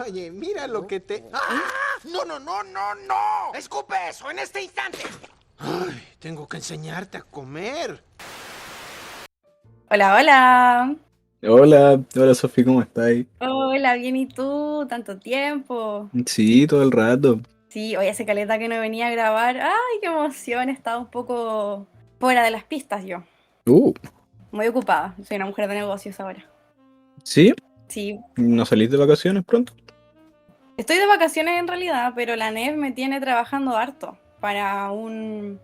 Oye, mira lo que te... ¡Ah! ¡No, no, no, no, no! ¡Escupe eso en este instante! Ay, tengo que enseñarte a comer. Hola, hola. Hola Sofi, ¿cómo estáis? Hola, bien, ¿y tú? Tanto tiempo. Sí, todo el rato. Sí, hoy hace caleta que no venía a grabar. ¡Ay, qué emoción! Estaba un poco fuera de las pistas yo. Uh, Muy ocupada. Soy una mujer de negocios ahora. ¿Sí? Sí, ¿No salís de vacaciones pronto? estoy de vacaciones en realidad, pero la NEF me tiene trabajando harto para unas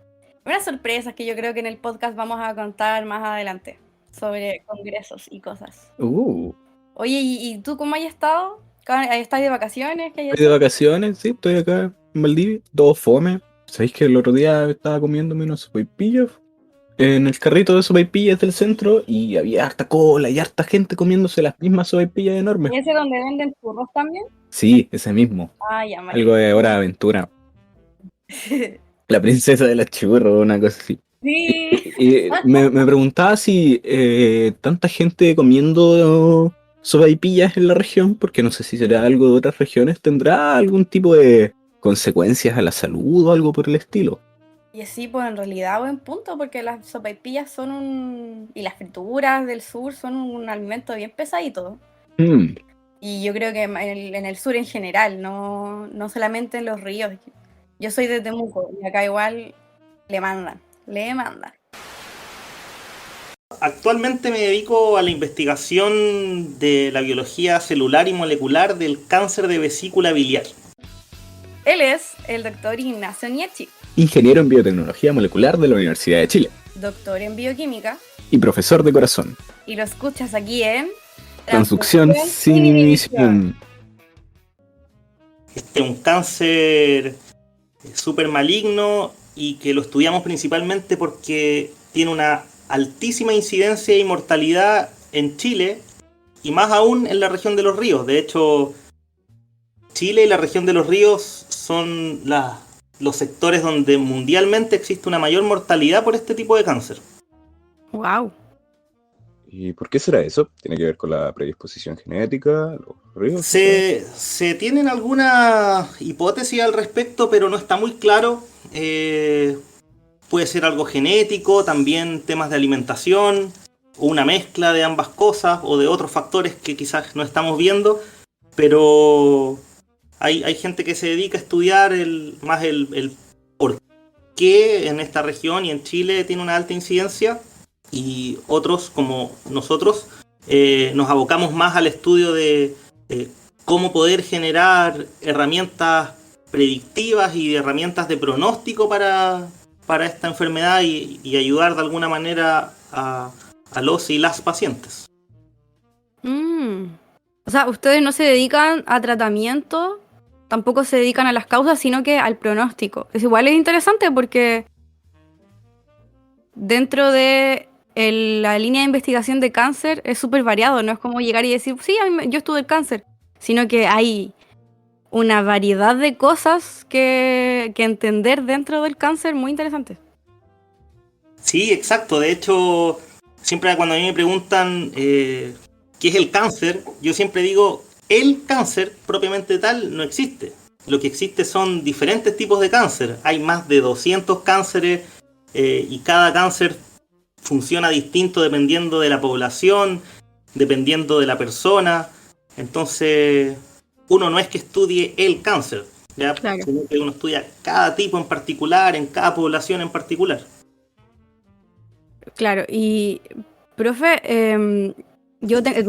sorpresas que yo creo que en el podcast vamos a contar más adelante sobre congresos y cosas. Uh, Oye, ¿y tú cómo has estado? ¿Estás de vacaciones? ¿Qué hay Estoy de hecho? vacaciones, sí, estoy acá en Valdivia, todo fome. ¿Sabéis que el otro día estaba comiéndome unos sopaipillas en el carrito de sopaipillas del centro y había harta cola y harta gente comiéndose las mismas sopaipillas enormes? ¿Y ese donde venden churros también? Sí, ese mismo. Ah, ya, Algo María. de Hora de Aventura. La princesa de la churros, una cosa así. Sí. Me preguntaba si tanta gente comiendo sopaipillas en la región, porque no sé si será algo de otras regiones, tendrá algún tipo de consecuencias a la salud o algo por el estilo. Y sí, pues en realidad buen punto, porque las sopaipillas son y las frituras del sur son un alimento bien pesadito. Hmm, Y yo creo que en el sur en general, no solamente en los ríos. Yo soy de Temuco y acá igual le mandan, le mandan. Actualmente me dedico a la investigación de la biología celular y molecular del cáncer de vesícula biliar. Él es el doctor Ignacio Nietzsche, Ingeniero en biotecnología molecular de la Universidad de Chile doctor en bioquímica, y profesor de corazón. y lo escuchas aquí en Transducción sin inhibición. Este es un cáncer súper maligno y que lo estudiamos principalmente porque tiene una altísima incidencia y mortalidad en Chile y más aún en la región de los ríos. De hecho, Chile y la región de los ríos son los sectores donde mundialmente existe una mayor mortalidad por este tipo de cáncer. Wow. ¿Y por qué será eso? ¿Tiene que ver con la predisposición genética, los ríos? Se tienen algunas hipótesis al respecto, pero no está muy claro. Puede ser algo genético, también temas de alimentación, o una mezcla de ambas cosas, o de otros factores que quizás no estamos viendo, pero hay gente que se dedica a estudiar más el por qué en esta región y en Chile tiene una alta incidencia, y otros, como nosotros, nos abocamos más al estudio de cómo poder generar herramientas predictivas y herramientas de pronóstico para esta enfermedad y ayudar de alguna manera a los y las pacientes. O sea, ustedes no se dedican a tratamiento, tampoco se dedican a las causas, sino que al pronóstico. Es igual, es interesante porque dentro de la línea de investigación de cáncer es súper variado, no es como llegar y decir, sí, yo estudio el cáncer, sino que hay una variedad de cosas que entender dentro del cáncer muy interesantes. Sí, exacto. De hecho, siempre cuando a mí me preguntan qué es el cáncer, yo siempre digo, el cáncer propiamente tal no existe. Lo que existe son diferentes tipos de cáncer. Hay más de 200 cánceres y cada cáncer funciona distinto dependiendo de la población, dependiendo de la persona. Entonces, uno no es que estudie el cáncer, ¿ya? Claro. Sino que uno estudia cada tipo en particular, en cada población en particular. Claro, y profe, me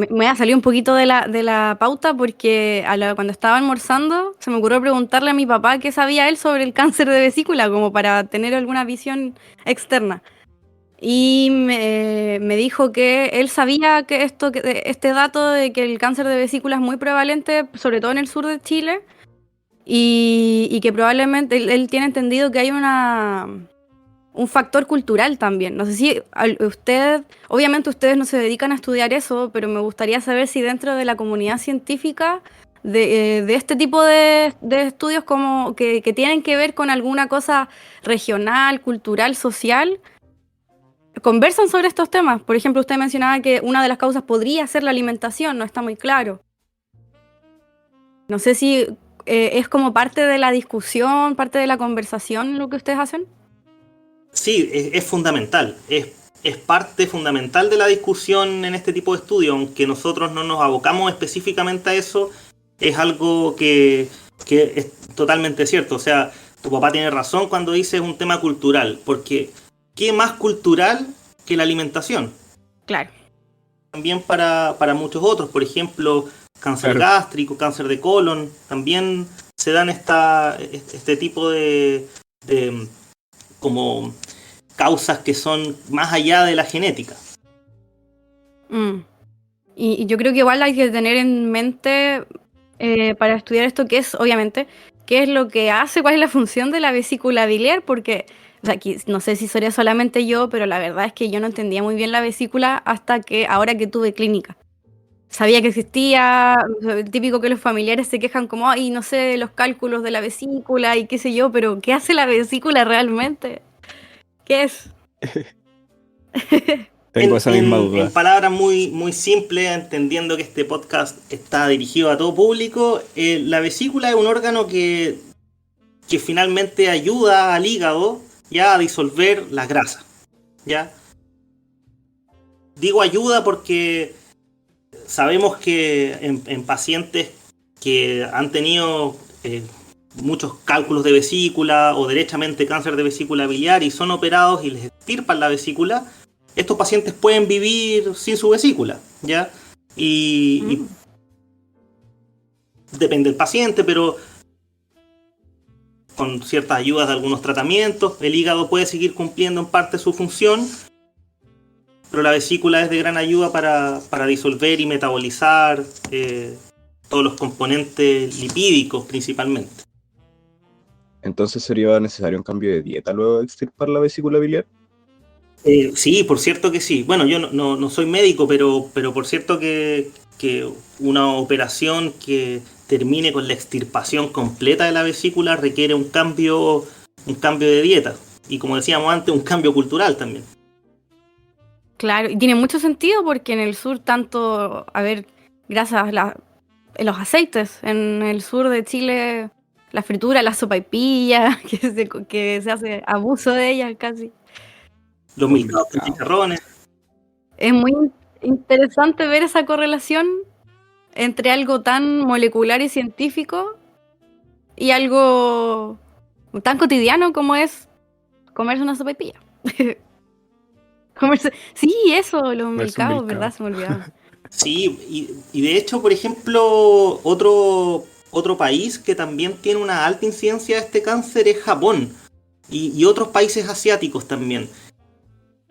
voy a salir un poquito de la pauta porque cuando estaba almorzando se me ocurrió preguntarle a mi papá qué sabía él sobre el cáncer de vesícula, como para tener alguna visión externa. Y me dijo que él sabía que este dato de que el cáncer de vesícula es muy prevalente, sobre todo en el sur de Chile, y que probablemente él tiene entendido que hay un factor cultural también. No sé si obviamente ustedes no se dedican a estudiar eso, pero me gustaría saber si dentro de la comunidad científica de este tipo de estudios como que tienen que ver con alguna cosa regional, cultural, social, conversan sobre estos temas. Por ejemplo, usted mencionaba que una de las causas podría ser la alimentación, no está muy claro. No sé si es como parte de la discusión, parte de la conversación lo que ustedes hacen. Sí, es fundamental. Es parte fundamental de la discusión en este tipo de estudios, aunque nosotros no nos abocamos específicamente a eso, es algo que es totalmente cierto. O sea, tu papá tiene razón cuando dice es un tema cultural, porque ¿qué más cultural que la alimentación? Claro. También para muchos otros, por ejemplo, cáncer Claro. gástrico, cáncer de colon, también se dan este tipo de como causas que son más allá de la genética. Mm. Y yo creo que igual hay que tener en mente para estudiar esto obviamente, qué es lo que hace, cuál es la función de la vesícula biliar, porque o sea, aquí, no sé si sería solamente yo, pero la verdad es que yo no entendía muy bien la vesícula hasta que ahora que tuve clínica. Sabía que existía, el típico que los familiares se quejan como, ay, no sé, los cálculos de la vesícula y qué sé yo, pero ¿qué hace la vesícula realmente? ¿Qué es? Tengo esa misma En duda. palabras muy simples, entendiendo que este podcast está dirigido a todo público, la vesícula es un órgano que finalmente ayuda al hígado ya a disolver las grasas. ¿Ya? Digo ayuda porque sabemos que en pacientes que han tenido muchos cálculos de vesícula o derechamente cáncer de vesícula biliar y son operados y les extirpan la vesícula, estos pacientes pueden vivir sin su vesícula, ¿ya? Y depende del paciente, pero con ciertas ayudas de algunos tratamientos, el hígado puede seguir cumpliendo en parte su función, pero la vesícula es de gran ayuda para disolver y metabolizar todos los componentes lipídicos principalmente. Entonces sería necesario un cambio de dieta luego de extirpar la vesícula biliar. Sí, por cierto que sí. Bueno, yo no soy médico, pero por cierto que una operación que termine con la extirpación completa de la vesícula requiere un cambio de dieta. Y como decíamos antes, un cambio cultural también. Claro, y tiene mucho sentido porque en el sur tanto, a ver, gracias a los aceites, en el sur de Chile, la fritura, la sopaipilla, que se hace abuso de ellas casi. Los milcaos con chicharrones. Es muy interesante ver esa correlación entre algo tan molecular y científico y algo tan cotidiano como es comerse una sopaipilla. Sí, eso, los Comerse un milcaos, milcao. ¿verdad? Se me olvidaba. Sí, y de hecho, por ejemplo, otro país que también tiene una alta incidencia de este cáncer es Japón y otros países asiáticos también.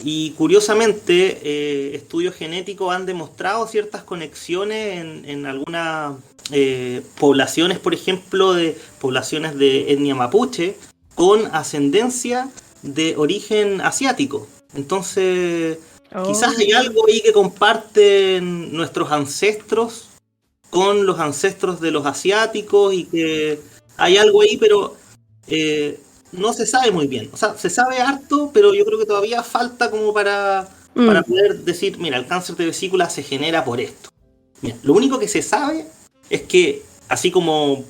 Y curiosamente, estudios genéticos han demostrado ciertas conexiones en algunas poblaciones, por ejemplo, de poblaciones de etnia mapuche, con ascendencia de origen asiático. Entonces, quizás hay algo ahí que comparten nuestros ancestros con los ancestros de los asiáticos y que hay algo ahí, pero no se sabe muy bien. O sea, se sabe harto, pero yo creo que todavía falta como para poder decir, mira, el cáncer de vesícula se genera por esto. Mira, lo único que se sabe es que, así como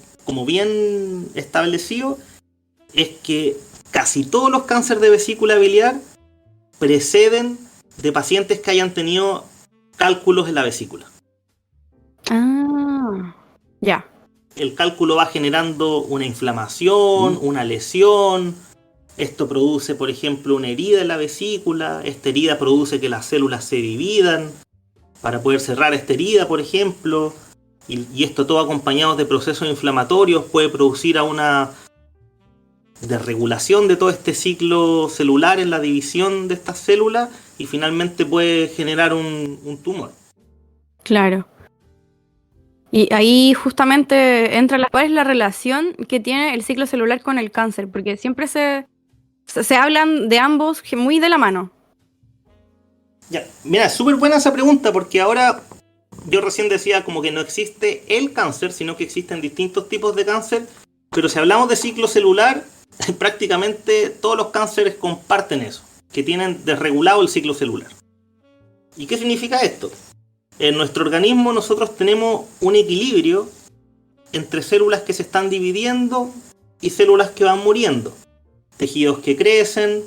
bien establecido, es que casi todos los cánceres de vesícula biliar preceden de pacientes que hayan tenido cálculos en la vesícula. Ah, ya. El cálculo va generando una inflamación, una lesión. Esto produce, por ejemplo, una herida en la vesícula. Esta herida produce que las células se dividan para poder cerrar esta herida, por ejemplo. Y esto todo acompañado de procesos inflamatorios puede producir a una desregulación de todo este ciclo celular en la división de estas células y finalmente puede generar un tumor. Claro. Y ahí justamente entra cuál es la relación que tiene el ciclo celular con el cáncer, porque siempre se hablan de ambos muy de la mano. Ya, mira, es súper buena esa pregunta porque ahora yo recién decía como que no existe el cáncer, sino que existen distintos tipos de cáncer, pero si hablamos de ciclo celular, prácticamente todos los cánceres comparten eso, que tienen desregulado el ciclo celular. ¿Y qué significa esto? En nuestro organismo nosotros tenemos un equilibrio entre células que se están dividiendo y células que van muriendo. Tejidos que crecen,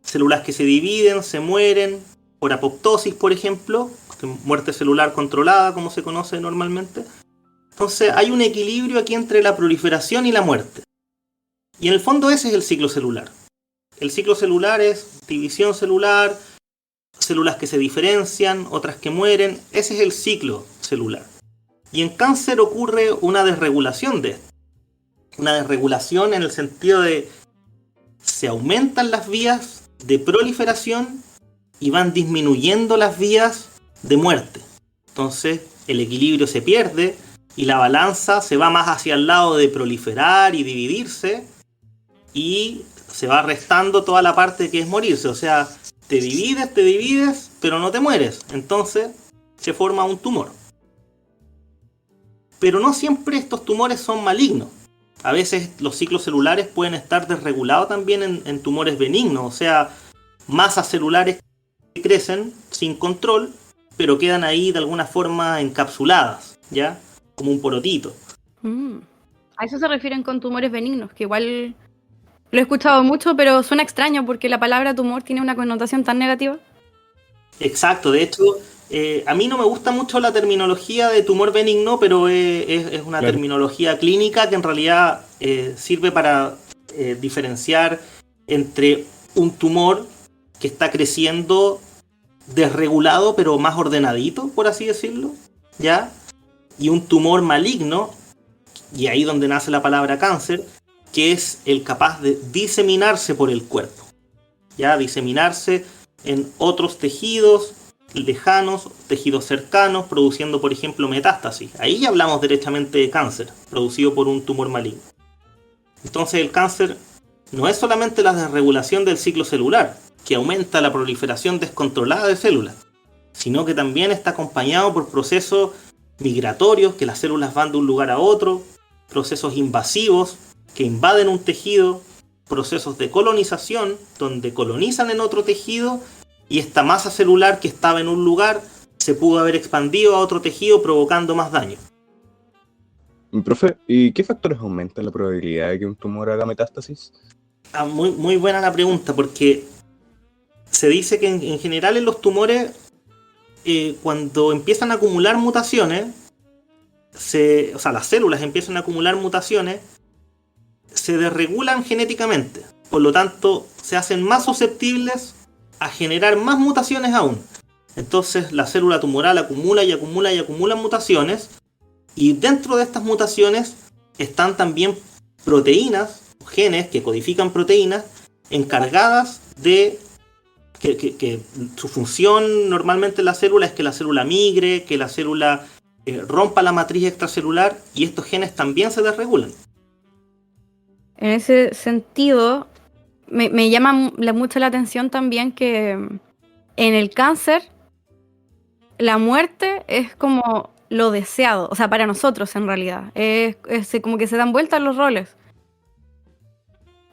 células que se dividen, se mueren, por apoptosis, por ejemplo, muerte celular controlada, como se conoce normalmente. Entonces hay un equilibrio aquí entre la proliferación y la muerte. Y en el fondo ese es el ciclo celular. El ciclo celular es división celular, células que se diferencian, otras que mueren. Ese es el ciclo celular. Y en cáncer ocurre una desregulación de esto. Una desregulación en el sentido de se aumentan las vías de proliferación y van disminuyendo las vías de muerte. Entonces el equilibrio se pierde y la balanza se va más hacia el lado de proliferar y dividirse, y se va restando toda la parte que es morirse. O sea, te divides, pero no te mueres. Entonces se forma un tumor. Pero no siempre estos tumores son malignos. A veces los ciclos celulares pueden estar desregulados también en tumores benignos. O sea, masas celulares que crecen sin control, pero quedan ahí de alguna forma encapsuladas, ¿ya? Como un porotito. A eso se refieren con tumores benignos, que igual lo he escuchado mucho, pero suena extraño porque la palabra tumor tiene una connotación tan negativa. Exacto, de hecho, a mí no me gusta mucho la terminología de tumor benigno, pero es una terminología clínica que en realidad sirve para diferenciar entre un tumor que está creciendo desregulado, pero más ordenadito, por así decirlo, ¿ya? Y un tumor maligno, y ahí donde nace la palabra cáncer, que es el capaz de diseminarse por el cuerpo, ¿ya? Diseminarse en otros tejidos lejanos, tejidos cercanos, produciendo, por ejemplo, metástasis. Ahí ya hablamos derechamente de cáncer, producido por un tumor maligno. Entonces el cáncer no es solamente la desregulación del ciclo celular, que aumenta la proliferación descontrolada de células, sino que también está acompañado por procesos migratorios, que las células van de un lugar a otro, procesos invasivos, que invaden un tejido, procesos de colonización, donde colonizan en otro tejido, y esta masa celular que estaba en un lugar se pudo haber expandido a otro tejido provocando más daño. Profe, ¿y qué factores aumentan la probabilidad de que un tumor haga metástasis? Muy buena la pregunta, porque se dice que en general en los tumores, cuando empiezan a acumular mutaciones, las células empiezan a acumular mutaciones, se desregulan genéticamente. Por lo tanto, se hacen más susceptibles a generar más mutaciones aún. Entonces la célula tumoral acumula y acumula y acumula mutaciones, y dentro de estas mutaciones están también proteínas, genes que codifican proteínas encargadas de que su función normalmente en la célula es que la célula migre, que la célula rompa la matriz extracelular, y estos genes también se desregulan. En ese sentido, me llama mucho la atención también que en el cáncer la muerte es como lo deseado, o sea, para nosotros en realidad. Es como que se dan vueltas los roles.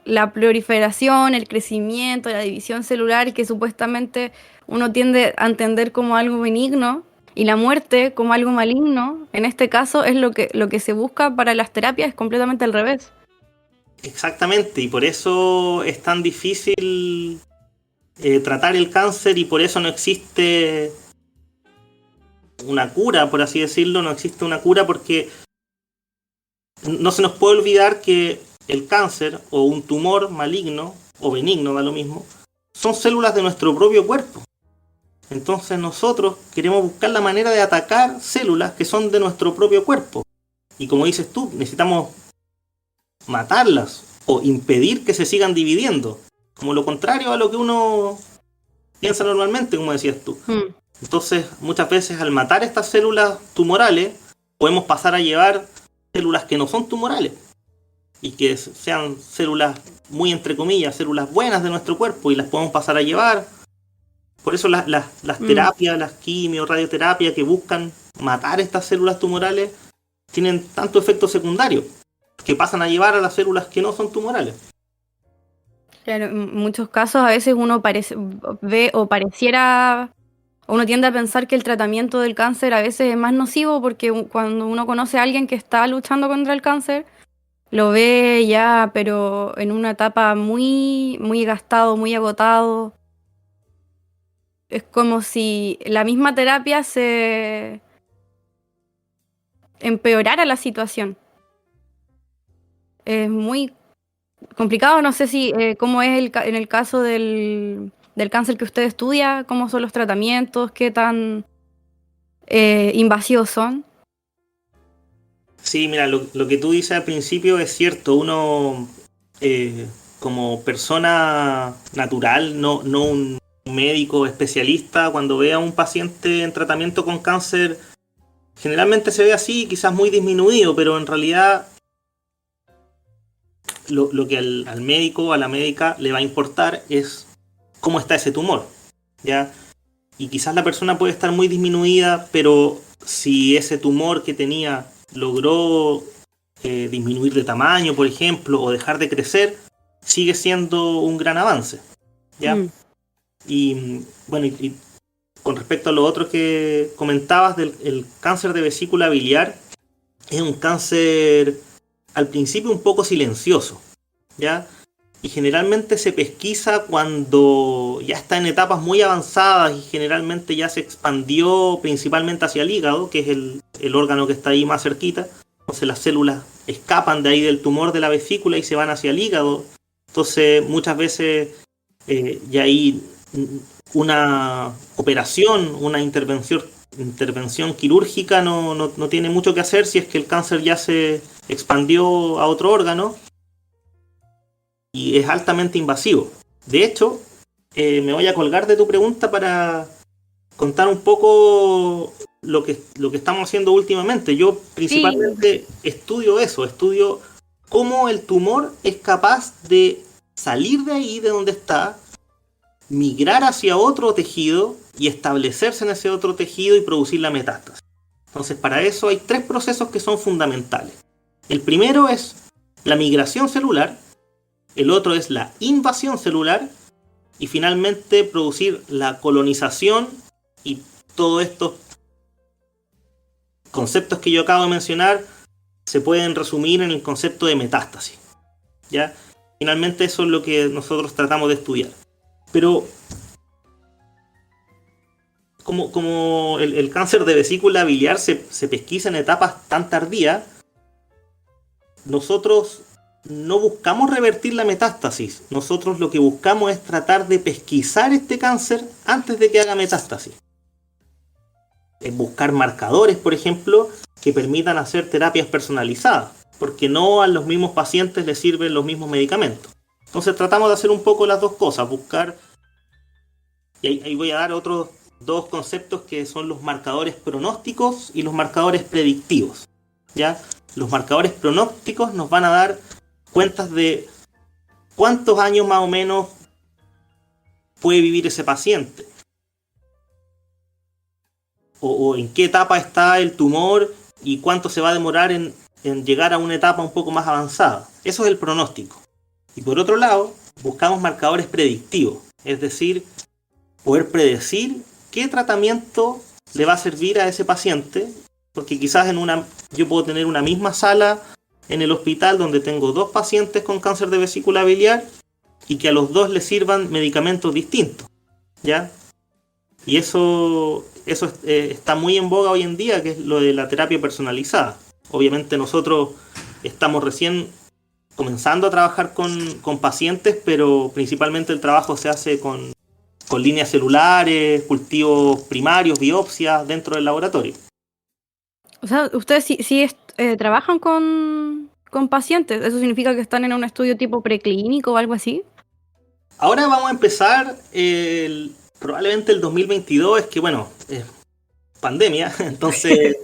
La proliferación, el crecimiento, la división celular, que supuestamente uno tiende a entender como algo benigno, y la muerte como algo maligno, en este caso es lo que se busca para las terapias, es completamente al revés. Exactamente, y por eso es tan difícil tratar el cáncer, y por eso no existe una cura, por así decirlo. No existe una cura porque no se nos puede olvidar que el cáncer o un tumor maligno o benigno, da lo mismo, son células de nuestro propio cuerpo. Entonces nosotros queremos buscar la manera de atacar células que son de nuestro propio cuerpo. Y como dices tú, necesitamos matarlas o impedir que se sigan dividiendo, como lo contrario a lo que uno piensa normalmente, como decías tú. Entonces muchas veces al matar estas células tumorales podemos pasar a llevar células que no son tumorales y que sean células, muy entre comillas, células buenas de nuestro cuerpo, y las podemos pasar a llevar. Por eso las terapias, las quimio, radioterapia que buscan matar estas células tumorales tienen tanto efecto secundario, que pasan a llevar a las células que no son tumorales. Claro, en muchos casos a veces uno ve o pareciera uno tiende a pensar que el tratamiento del cáncer a veces es más nocivo porque cuando uno conoce a alguien que está luchando contra el cáncer, lo ve ya, pero en una etapa muy, muy gastado, muy agotado. Es como si la misma terapia se empeorara la situación. Es muy complicado, no sé si cómo es en el caso del cáncer que usted estudia, cómo son los tratamientos, qué tan invasivos son. Sí, mira, lo que tú dices al principio es cierto. Uno, como persona natural, no un médico especialista, cuando ve a un paciente en tratamiento con cáncer, generalmente se ve así, quizás muy disminuido, pero en realidad lo que al médico o a la médica le va a importar es cómo está ese tumor, ¿ya? Y quizás la persona puede estar muy disminuida, pero si ese tumor que tenía logró disminuir de tamaño, por ejemplo, o dejar de crecer, sigue siendo un gran avance, ¿ya? Y bueno, y con respecto a lo otro que comentabas del el cáncer de vesícula biliar, es un cáncer al principio un poco silencioso, ¿ya? Y generalmente se pesquisa cuando ya está en etapas muy avanzadas y generalmente ya se expandió principalmente hacia el hígado, que es el órgano que está ahí más cerquita. Entonces las células escapan de ahí del tumor de la vesícula y se van hacia el hígado. Entonces muchas veces ya ahí una operación, una intervención quirúrgica no tiene mucho que hacer si es que el cáncer ya se expandió a otro órgano y es altamente invasivo. De hecho, me voy a colgar de tu pregunta para contar un poco lo que estamos haciendo últimamente. Yo principalmente estudio cómo el tumor es capaz de salir de ahí, de donde está, migrar hacia otro tejido y establecerse en ese otro tejido y producir la metástasis. Entonces, para eso hay 3 procesos que son fundamentales. El primero es la migración celular, el otro es la invasión celular y finalmente producir la colonización, y todos estos conceptos que yo acabo de mencionar se pueden resumir en el concepto de metástasis, ¿ya? Finalmente eso es lo que nosotros tratamos de estudiar. Pero como el cáncer de vesícula biliar se pesquisa en etapas tan tardías, nosotros no buscamos revertir la metástasis. Nosotros lo que buscamos es tratar de pesquisar este cáncer antes de que haga metástasis. Es buscar marcadores, por ejemplo, que permitan hacer terapias personalizadas, porque no a los mismos pacientes les sirven los mismos medicamentos. Entonces tratamos de hacer un poco las dos cosas, buscar, y ahí voy a dar otros 2 conceptos que son los marcadores pronósticos y los marcadores predictivos, ¿ya? Los marcadores pronósticos nos van a dar cuentas de cuántos años más o menos puede vivir ese paciente, o en qué etapa está el tumor y cuánto se va a demorar en llegar a una etapa un poco más avanzada. Eso es el pronóstico. Y por otro lado, buscamos marcadores predictivos, es decir, poder predecir qué tratamiento le va a servir a ese paciente, porque quizás yo puedo tener una misma sala en el hospital donde tengo 2 pacientes con cáncer de vesícula biliar y que a los 2 les sirvan medicamentos distintos, ¿ya? Y eso está muy en boga hoy en día, que es lo de la terapia personalizada. Obviamente nosotros estamos recién comenzando a trabajar con pacientes, pero principalmente el trabajo se hace con líneas celulares, cultivos primarios, biopsias dentro del laboratorio. O sea, ustedes sí trabajan con pacientes. ¿Eso significa que están en un estudio tipo preclínico o algo así? Ahora vamos a empezar probablemente el 2022, es que bueno, pandemia, entonces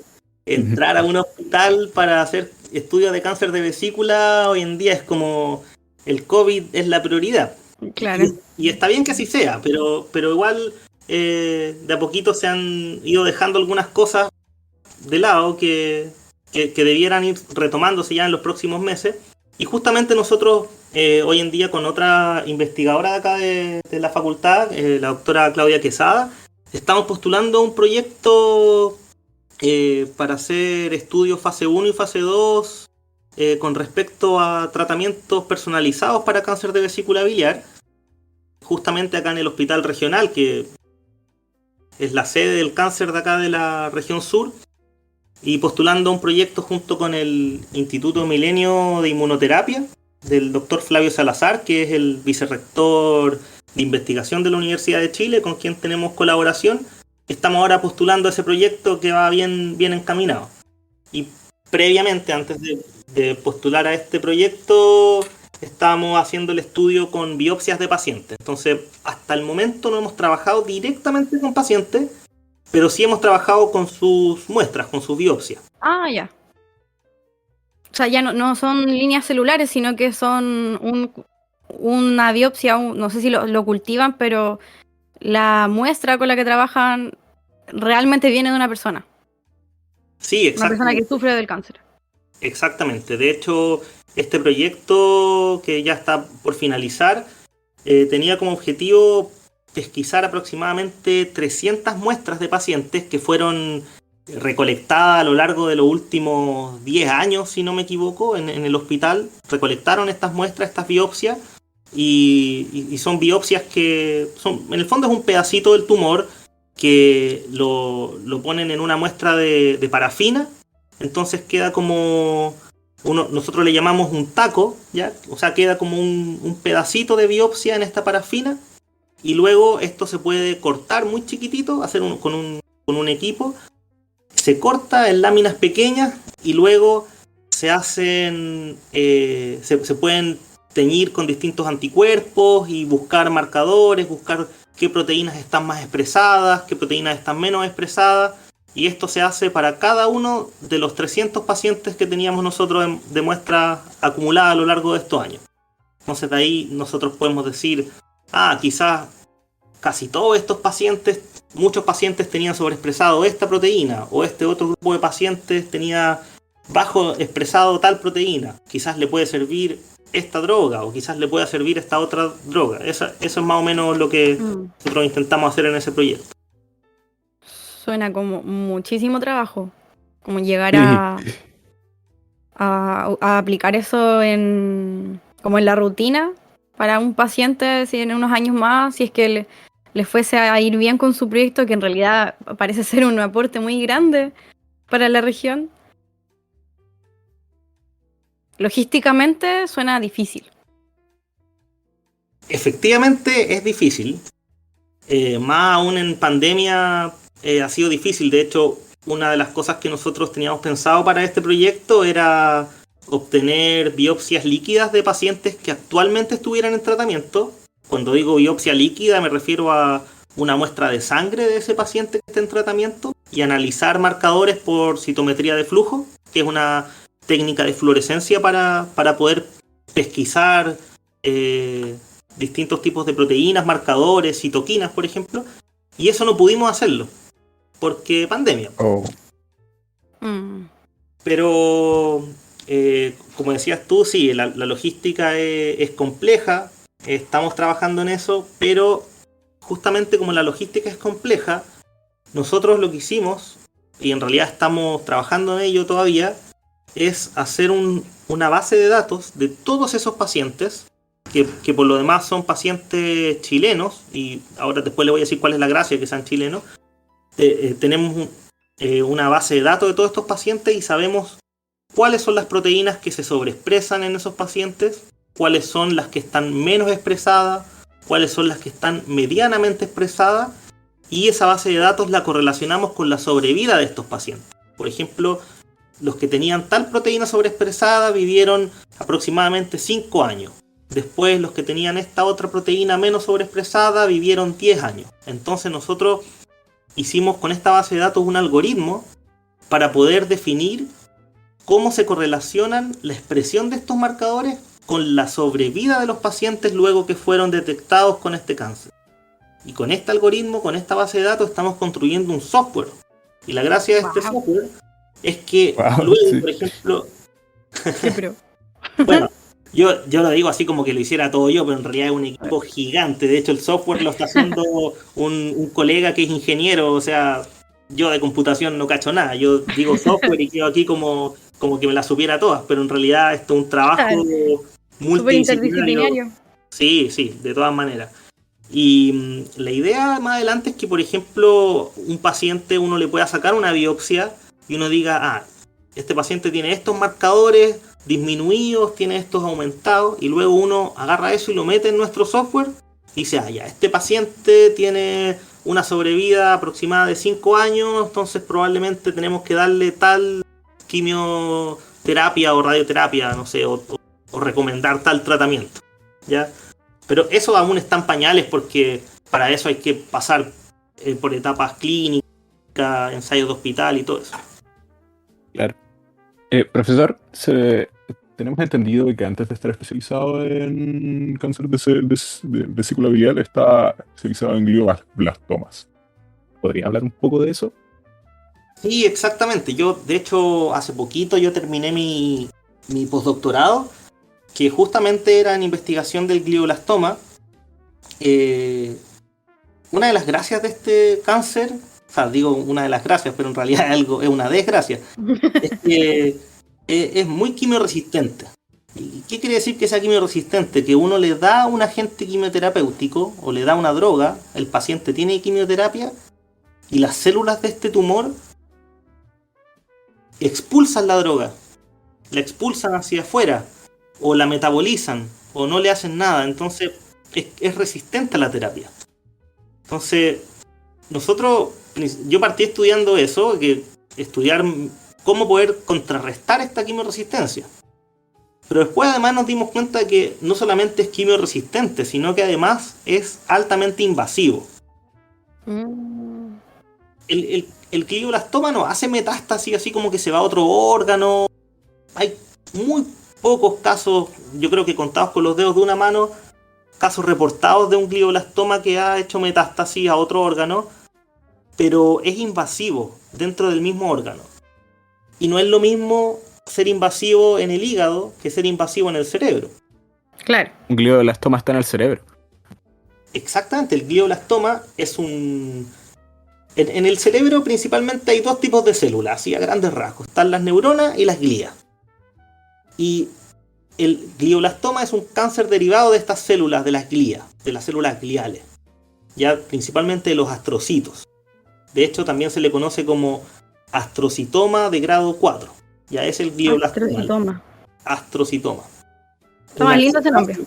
entrar a un hospital para hacer estudios de cáncer de vesícula hoy en día es como el COVID es la prioridad. Claro. Y está bien que así sea, pero igual de a poquito se han ido dejando algunas cosas de lado que debieran ir retomándose ya en los próximos meses. Y justamente nosotros hoy en día con otra investigadora de acá de la facultad, la doctora Claudia Quesada, estamos postulando un proyecto para hacer estudios fase 1 y fase 2 con respecto a tratamientos personalizados para cáncer de vesícula biliar, justamente acá en el hospital regional, que es la sede del cáncer de acá de la región sur, y postulando un proyecto junto con el Instituto Milenio de Inmunoterapia del doctor Flavio Salazar, que es el vicerrector de investigación de la Universidad de Chile, con quien tenemos colaboración. Estamos ahora postulando ese proyecto que va bien encaminado. Y previamente, antes de postular a este proyecto, estábamos haciendo el estudio con biopsias de pacientes. Entonces, hasta el momento no hemos trabajado directamente con pacientes, pero sí hemos trabajado con sus muestras, con sus biopsias. Ah, ya. O sea, ya no son líneas celulares, sino que son una biopsia, no sé si lo cultivan, pero la muestra con la que trabajan realmente viene de una persona. Sí, Una persona que sufre del cáncer. Exactamente. De hecho, este proyecto que ya está por finalizar tenía como objetivo pesquisar aproximadamente 300 muestras de pacientes que fueron recolectadas a lo largo de los últimos 10 años, si no me equivoco, en el hospital. Recolectaron estas muestras, estas biopsias, y son biopsias que son, en el fondo es un pedacito del tumor que lo ponen en una muestra de parafina. Entonces queda como nosotros le llamamos un taco, ¿ya? O sea, queda como un pedacito de biopsia en esta parafina, y luego esto se puede cortar muy chiquitito, con un equipo, se corta en láminas pequeñas y luego se hacen, se pueden teñir con distintos anticuerpos y buscar marcadores, buscar qué proteínas están más expresadas, qué proteínas están menos expresadas, y esto se hace para cada uno de los 300 pacientes que teníamos nosotros de muestra acumulada a lo largo de estos años. Entonces de ahí nosotros podemos decir, quizás casi todos estos pacientes, muchos pacientes tenían sobreexpresado esta proteína, o este otro grupo de pacientes tenía bajo expresado tal proteína, quizás le puede servir esta droga, o quizás le pueda servir esta otra droga. Eso es más o menos lo que nosotros intentamos hacer en ese proyecto. Suena como muchísimo trabajo, como llegar a aplicar eso como en la rutina para un paciente, si en unos años más, si es que le fuese a ir bien con su proyecto, que en realidad parece ser un aporte muy grande para la región. Logísticamente suena difícil. Efectivamente es difícil, más aún en pandemia ha sido difícil. De hecho, una de las cosas que nosotros teníamos pensado para este proyecto era obtener biopsias líquidas de pacientes que actualmente estuvieran en tratamiento. Cuando digo biopsia líquida me refiero a una muestra de sangre de ese paciente que está en tratamiento y analizar marcadores por citometría de flujo, que es una técnica de fluorescencia para poder pesquisar distintos tipos de proteínas, marcadores, citoquinas, por ejemplo. Y eso no pudimos hacerlo porque pandemia. Pero como decías tú, sí, la logística es compleja. Estamos trabajando en eso, pero justamente como la logística es compleja, nosotros lo que hicimos, y en realidad estamos trabajando en ello todavía, es hacer una base de datos de todos esos pacientes, que por lo demás son pacientes chilenos, y ahora después les voy a decir cuál es la gracia que sean chilenos. Tenemos una base de datos de todos estos pacientes y sabemos cuáles son las proteínas que se sobreexpresan en esos pacientes, cuáles son las que están menos expresadas, cuáles son las que están medianamente expresadas, y esa base de datos la correlacionamos con la sobrevida de estos pacientes. Por ejemplo, los que tenían tal proteína sobreexpresada vivieron aproximadamente 5 años. Después los que tenían esta otra proteína menos sobreexpresada vivieron 10 años. Entonces nosotros hicimos con esta base de datos un algoritmo para poder definir cómo se correlacionan la expresión de estos marcadores con la sobrevida de los pacientes luego que fueron detectados con este cáncer. Y con este algoritmo, con esta base de datos, estamos construyendo un software. Y la gracia de este software es que luego, por ejemplo... Sí, pero... Bueno, Yo lo digo así como que lo hiciera todo yo, pero en realidad es un equipo gigante. De hecho, el software lo está haciendo un colega que es ingeniero. O sea, yo de computación no cacho nada. Yo digo software y quedo aquí como que me la supiera todas, pero en realidad esto es un trabajo Súper multidisciplinario. interdisciplinario. Sí, de todas maneras. Y la idea más adelante es que, por ejemplo, un paciente uno le pueda sacar una biopsia y uno diga, este paciente tiene estos marcadores disminuidos, tiene estos aumentados, y luego uno agarra eso y lo mete en nuestro software y dice, ya, este paciente tiene una sobrevida aproximada de 5 años, entonces probablemente tenemos que darle tal quimioterapia o radioterapia, no sé, o recomendar tal tratamiento, ¿ya? Pero eso aún está en pañales porque para eso hay que pasar por etapas clínicas, ensayos de hospital y todo eso. Claro. Profesor, tenemos entendido que antes de estar especializado en cáncer de vesícula biliar, está especializado en glioblastomas. ¿Podría hablar un poco de eso? Sí, exactamente. Yo, de hecho, hace poquito yo terminé mi postdoctorado, que justamente era en investigación del glioblastoma. Una de las gracias de este cáncer, o sea, digo una de las gracias, pero en realidad es una desgracia, es que es muy quimioresistente. ¿Y qué quiere decir que sea quimioresistente? Que uno le da un agente quimioterapéutico o le da una droga, el paciente tiene quimioterapia y las células de este tumor expulsan la droga, la expulsan hacia afuera o la metabolizan o no le hacen nada, entonces es resistente a la terapia. Entonces yo partí estudiando eso, estudiar cómo poder contrarrestar esta quimioresistencia. Pero después además nos dimos cuenta de que no solamente es quimioresistente, sino que además es altamente invasivo. El glioblastoma no hace metástasis así como que se va a otro órgano. Hay muy pocos casos, yo creo que contados con los dedos de una mano, casos reportados de un glioblastoma que ha hecho metástasis a otro órgano, pero es invasivo dentro del mismo órgano. Y no es lo mismo ser invasivo en el hígado que ser invasivo en el cerebro. Claro. Un glioblastoma está en el cerebro. Exactamente, el glioblastoma es un... En el cerebro principalmente hay dos tipos de células, así a grandes rasgos. Están las neuronas y las glías. Y el glioblastoma es un cáncer derivado de estas células, de las glías, de las células gliales. Ya principalmente de los astrocitos. De hecho también se le conoce como astrocitoma de grado 4. Ya es el glioblastoma. Astrocitoma. Está más lindo ese nombre.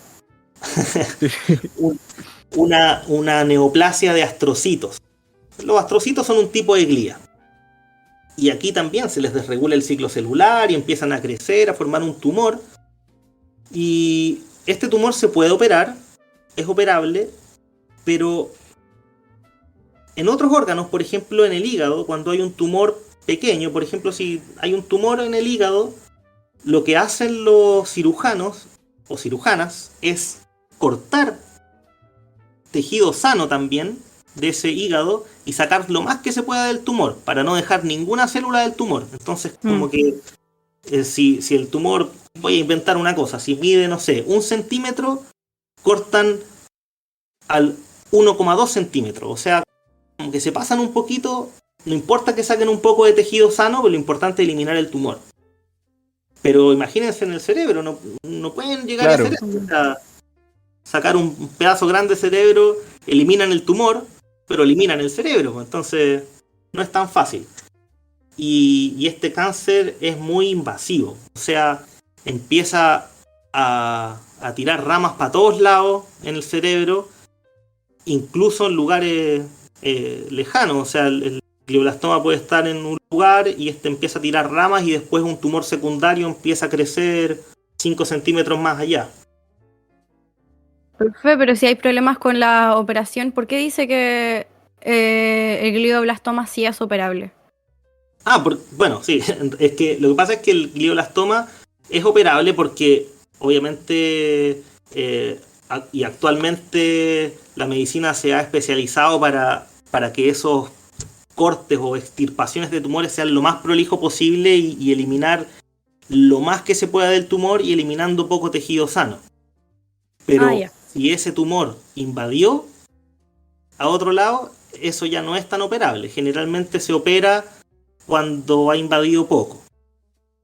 Una neoplasia de astrocitos. Los astrocitos son un tipo de glía. Y aquí también se les desregula el ciclo celular y empiezan a crecer, a formar un tumor. Y este tumor se puede operar, es operable, pero en otros órganos, por ejemplo en el hígado, cuando hay un tumor pequeño, por ejemplo si hay un tumor en el hígado, lo que hacen los cirujanos o cirujanas es cortar tejido sano también de ese hígado y sacar lo más que se pueda del tumor para no dejar ninguna célula del tumor. Entonces como que si el tumor, voy a inventar una cosa, si mide, no sé, 1 centímetro, cortan al 1,2 centímetros, o sea, como que se pasan un poquito, no importa que saquen un poco de tejido sano, pero lo importante es eliminar el tumor. Pero imagínense en el cerebro, no pueden llegar a hacer eso, o sea, sacar un pedazo grande de cerebro, eliminan el tumor, pero eliminan el cerebro, entonces no es tan fácil. Y este cáncer es muy invasivo, o sea, empieza a tirar ramas para todos lados en el cerebro, incluso en lugares lejanos, o sea, el glioblastoma puede estar en un lugar y empieza a tirar ramas y después un tumor secundario empieza a crecer 5 centímetros más allá. Profe, pero si hay problemas con la operación, ¿por qué dice que el glioblastoma sí es operable? Bueno, sí, es que lo que pasa es que el glioblastoma es operable porque obviamente y actualmente la medicina se ha especializado para que esos cortes o extirpaciones de tumores sean lo más prolijo posible y eliminar lo más que se pueda del tumor y eliminando poco tejido sano. Pero Ya. si ese tumor invadió a otro lado, eso ya no es tan operable. Generalmente se opera cuando ha invadido poco.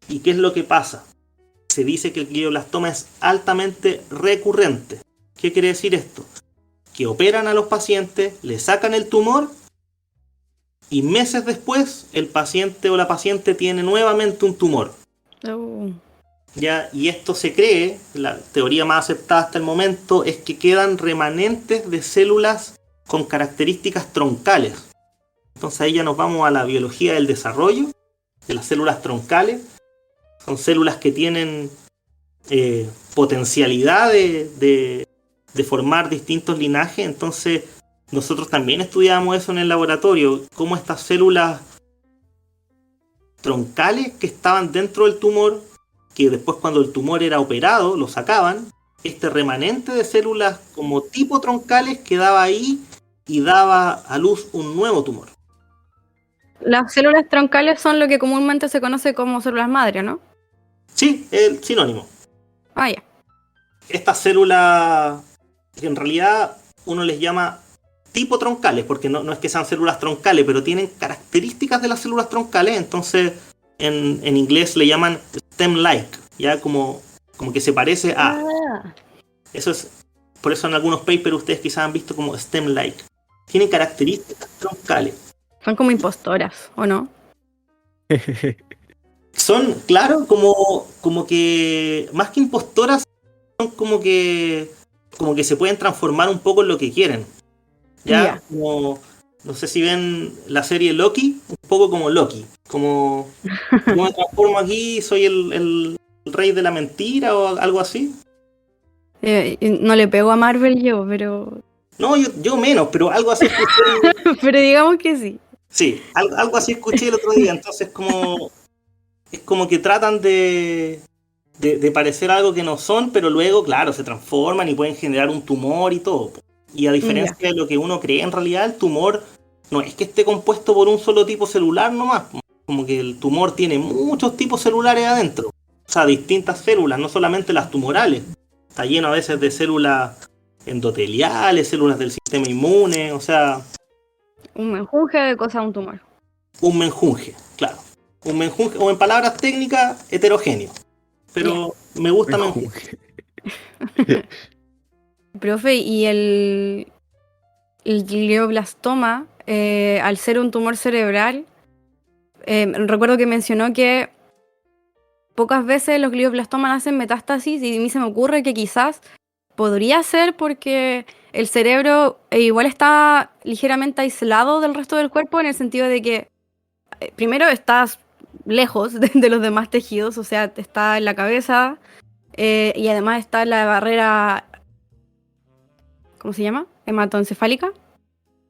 ¿Y qué es lo que pasa? Se dice que el glioblastoma es altamente recurrente. ¿Qué quiere decir esto? Que operan a los pacientes, le sacan el tumor y meses después el paciente o la paciente tiene nuevamente un tumor. ¿Ya? Y esto se cree, la teoría más aceptada hasta el momento, es que quedan remanentes de células con características troncales. Entonces ahí ya nos vamos a la biología del desarrollo de las células troncales. Son células que tienen potencialidad de formar distintos linajes. Entonces nosotros también estudiamos eso en el laboratorio, cómo estas células troncales que estaban dentro del tumor, que después cuando el tumor era operado lo sacaban, este remanente de células como tipo troncales quedaba ahí y daba a luz un nuevo tumor. Las células troncales son lo que comúnmente se conoce como células madre, ¿no? Sí, el sinónimo. Ya. Estas células, que en realidad uno les llama tipo troncales, porque no es que sean células troncales, pero tienen características de las células troncales, entonces en inglés le llaman stem-like, ya como que se parece a. Eso es, por eso en algunos papers ustedes quizás han visto como stem-like. Tienen características troncales. Son como impostoras, ¿o no? Son, claro, como que más que impostoras, son como que se pueden transformar un poco en lo que quieren. Ya, como, no sé si ven la serie Loki, un poco como Loki, como yo me transformo aquí, soy el rey de la mentira o algo así. No le pego a Marvel yo, pero... No, yo menos, pero algo así escuché. pero digamos que sí. Sí, algo así escuché el otro día, entonces es como que tratan de parecer algo que no son, pero luego, claro, se transforman y pueden generar un tumor y todo. Y a diferencia de lo que uno cree, en realidad el tumor no es que esté compuesto por un solo tipo celular nomás, como que el tumor tiene muchos tipos celulares adentro, o sea, distintas células, no solamente las tumorales. Está lleno a veces de células endoteliales, células del sistema inmune, o sea... Un menjunje de cosas, un tumor. Un menjunje, claro. Un menjunje, o en palabras técnicas, heterogéneo. Pero me gusta menjunje. Profe, ¿y el glioblastoma, al ser un tumor cerebral, recuerdo que mencionó que pocas veces los glioblastomas hacen metástasis y a mí se me ocurre que quizás podría ser porque el cerebro igual está ligeramente aislado del resto del cuerpo en el sentido de que primero estás lejos de los demás tejidos, o sea, está en la cabeza y además está la barrera, ¿cómo se llama? Hematoencefálica.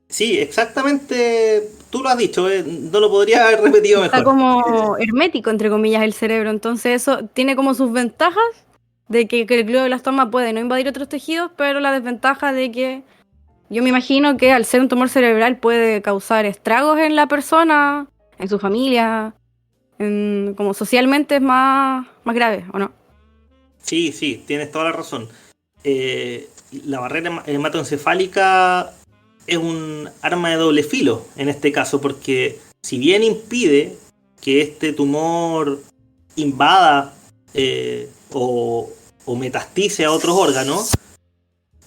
Sí, exactamente, tú lo has dicho, no lo podría haber repetido mejor. Está como hermético, entre comillas, el cerebro, entonces eso tiene como sus ventajas de que el glioblastoma puede no invadir otros tejidos, pero la desventaja de que yo me imagino que al ser un tumor cerebral puede causar estragos en la persona, en su familia, como socialmente es más grave, ¿o no? Sí, tienes toda la razón. La barrera hematoencefálica es un arma de doble filo en este caso, porque si bien impide que este tumor invada o metastice a otros órganos,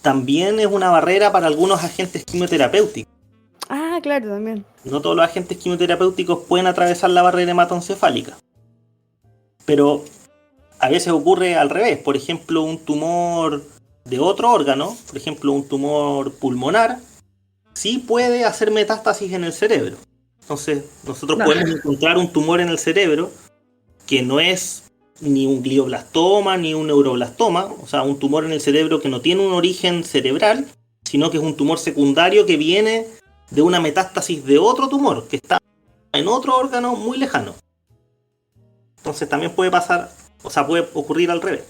también es una barrera para algunos agentes quimioterapéuticos. Ah, claro, también. No todos los agentes quimioterapéuticos pueden atravesar la barrera hematoencefálica. Pero a veces ocurre al revés. Por ejemplo, un tumor de otro órgano, por ejemplo, un tumor pulmonar, sí puede hacer metástasis en el cerebro. Entonces, nosotros podemos encontrar un tumor en el cerebro que no es ni un glioblastoma ni un neuroblastoma, o sea, un tumor en el cerebro que no tiene un origen cerebral, sino que es un tumor secundario que viene de una metástasis de otro tumor que está en otro órgano muy lejano. Entonces también puede pasar, o sea, puede ocurrir al revés.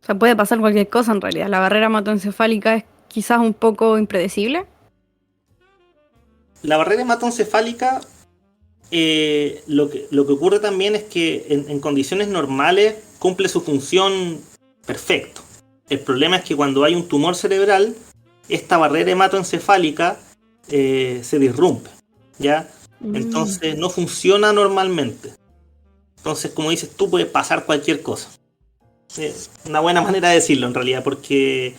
O sea, puede pasar cualquier cosa en realidad. La barrera hematoencefálica es quizás un poco impredecible. La barrera hematoencefálica lo que ocurre también es que en condiciones normales cumple su función perfecto. El problema es que cuando hay un tumor cerebral, esta barrera hematoencefálica se disrumpe, ¿ya? Entonces no funciona normalmente. Entonces, como dices tú, puede pasar cualquier cosa. Una buena manera de decirlo en realidad, porque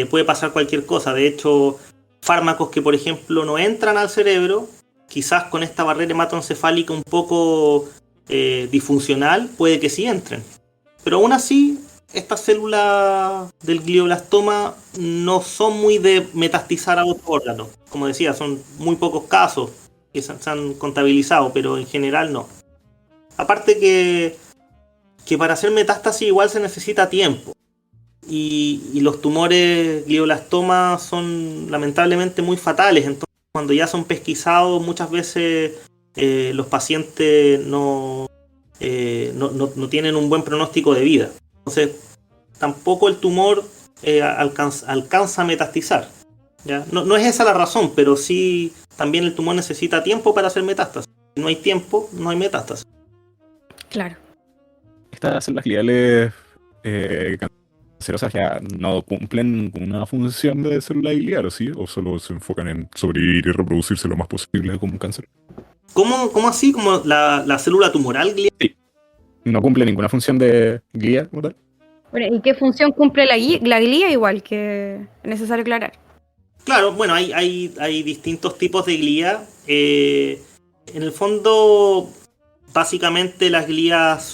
puede pasar cualquier cosa. De hecho, fármacos que por ejemplo no entran al cerebro, quizás con esta barrera hematoencefálica un poco disfuncional, puede que sí entren. Pero aún así, estas células del glioblastoma no son muy de metastizar a otro órgano. Como decía, son muy pocos casos que se han contabilizado, pero en general no. Aparte que para hacer metástasis igual se necesita tiempo. Y los tumores glioblastoma son lamentablemente muy fatales. Entonces, cuando ya son pesquisados, muchas veces los pacientes no tienen un buen pronóstico de vida. Entonces, tampoco el tumor alcanza a metastizar, ¿ya? No es esa la razón, pero sí también el tumor necesita tiempo para hacer metástasis. Si no hay tiempo, no hay metástasis. Claro. Estas células gliales cancerosas ya no cumplen ninguna función de célula glial, ¿o sí? ¿O solo se enfocan en sobrevivir y reproducirse lo más posible como un cáncer? ¿Cómo así? ¿Como la célula tumoral glial? Sí. No cumple ninguna función de glia como tal. Bueno, ¿y qué función cumple la glía? Igual que es necesario aclarar. Claro, bueno, hay distintos tipos de glía. En el fondo, básicamente las glías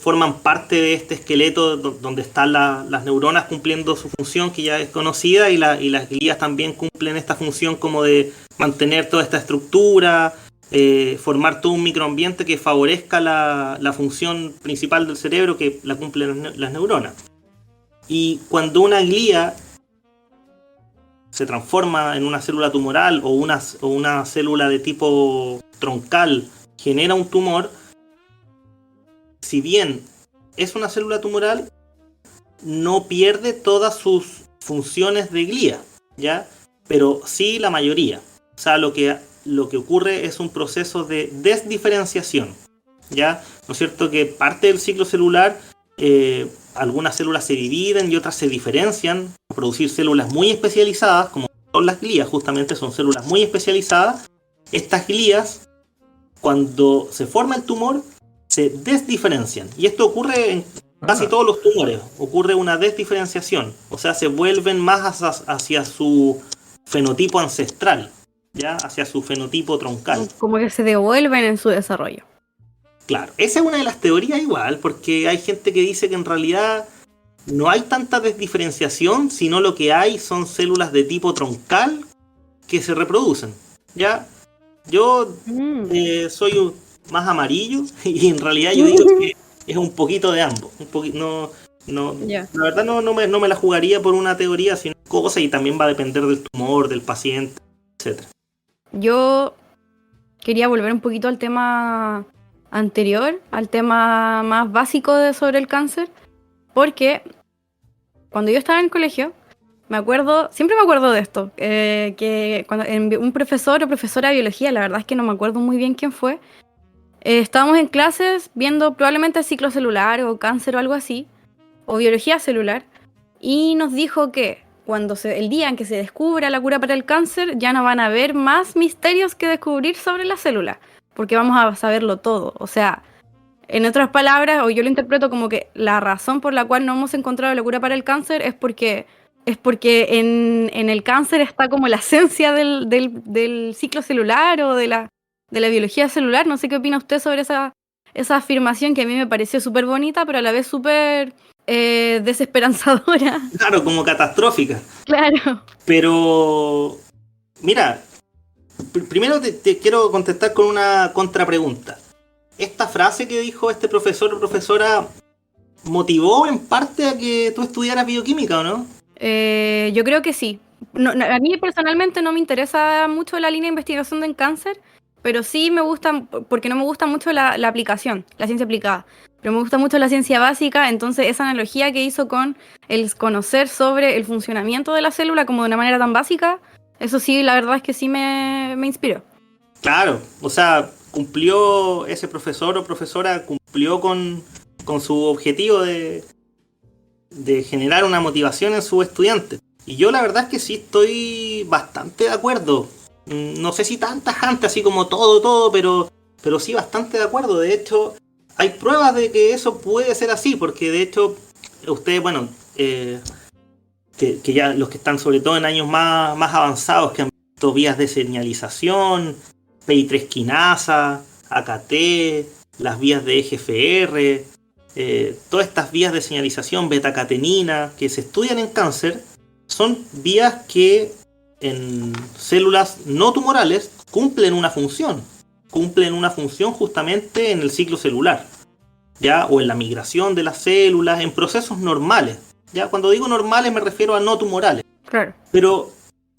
forman parte de este esqueleto donde están las neuronas cumpliendo su función que ya es conocida, y las glías también cumplen esta función como de mantener toda esta estructura, formar todo un microambiente que favorezca la función principal del cerebro que la cumplen las neuronas. Y cuando una glía se transforma en una célula tumoral o una célula de tipo troncal, genera un tumor, si bien es una célula tumoral, no pierde todas sus funciones de glía, ¿ya? Pero sí la mayoría. O sea, lo que ocurre es un proceso de desdiferenciación, ¿ya? ¿No es cierto? Que parte del ciclo celular, algunas células se dividen y otras se diferencian a producir células muy especializadas, como son las glías, justamente son células muy especializadas. Estas glías, cuando se forma el tumor, se desdiferencian. Y esto ocurre en casi todos los tumores. Ocurre una desdiferenciación. O sea, se vuelven más hacia su fenotipo ancestral, ¿ya? Hacia su fenotipo troncal. Como que se devuelven en su desarrollo. Claro, esa es una de las teorías igual, porque hay gente que dice que en realidad no hay tanta desdiferenciación, sino lo que hay son células de tipo troncal que se reproducen, ¿ya? Yo soy más amarillo y en realidad yo digo que es un poquito de ambos. La verdad no me la jugaría por una teoría, sino cosa, y también va a depender del tumor, del paciente, etc. Yo quería volver un poquito al tema anterior, al tema más básico sobre el cáncer, porque cuando yo estaba en el colegio, siempre me acuerdo de esto, que cuando un profesor o profesora de biología, la verdad es que no me acuerdo muy bien quién fue, estábamos en clases viendo probablemente ciclo celular o cáncer o algo así, o biología celular, y nos dijo que el día en que se descubra la cura para el cáncer, ya no van a haber más misterios que descubrir sobre la célula, porque vamos a saberlo todo. O sea, en otras palabras, o yo lo interpreto como que la razón por la cual no hemos encontrado la cura para el cáncer es porque en el cáncer está como la esencia del ciclo celular o de la biología celular. No sé qué opina usted sobre esa afirmación, que a mí me pareció súper bonita, pero a la vez súper desesperanzadora. Claro, como catastrófica. Claro. Pero, mira, primero te quiero contestar con una contrapregunta. ¿Esta frase que dijo este profesor o profesora motivó en parte a que tú estudiaras bioquímica o no? Yo creo que sí. A mí personalmente no me interesa mucho la línea de investigación en cáncer, pero sí me gusta, porque no me gusta mucho la aplicación, la ciencia aplicada. Pero me gusta mucho la ciencia básica, entonces esa analogía que hizo con el conocer sobre el funcionamiento de la célula como de una manera tan básica, eso sí, la verdad es que sí me inspiró. Claro, o sea, cumplió ese profesor o profesora, cumplió con su objetivo de generar una motivación en sus estudiantes. Y yo la verdad es que sí estoy bastante de acuerdo. No sé si tan tajante así como todo, pero sí bastante de acuerdo. De hecho, hay pruebas de que eso puede ser así, porque de hecho, ustedes, bueno, que ya los que están sobre todo en años más avanzados, que han visto vías de señalización, PI3 quinasa, AKT, las vías de EGFR, todas estas vías de señalización beta-catenina que se estudian en cáncer, son vías que en células no tumorales cumplen una función justamente en el ciclo celular, ¿ya? O en la migración de las células, en procesos normales. ¿Ya? Cuando digo normales me refiero a no tumorales. Claro. Pero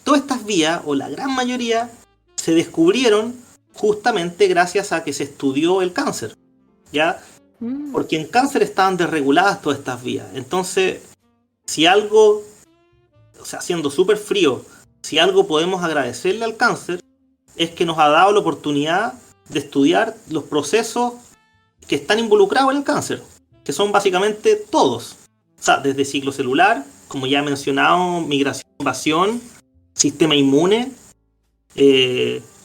todas estas vías, o la gran mayoría, se descubrieron justamente gracias a que se estudió el cáncer, ¿ya? Porque en cáncer estaban desreguladas todas estas vías. Entonces, si algo, o sea, siendo súper frío, si algo podemos agradecerle al cáncer, es que nos ha dado la oportunidad de estudiar los procesos que están involucrados en el cáncer, que son básicamente todos. O sea, desde ciclo celular, como ya he mencionado, migración, invasión, sistema inmune,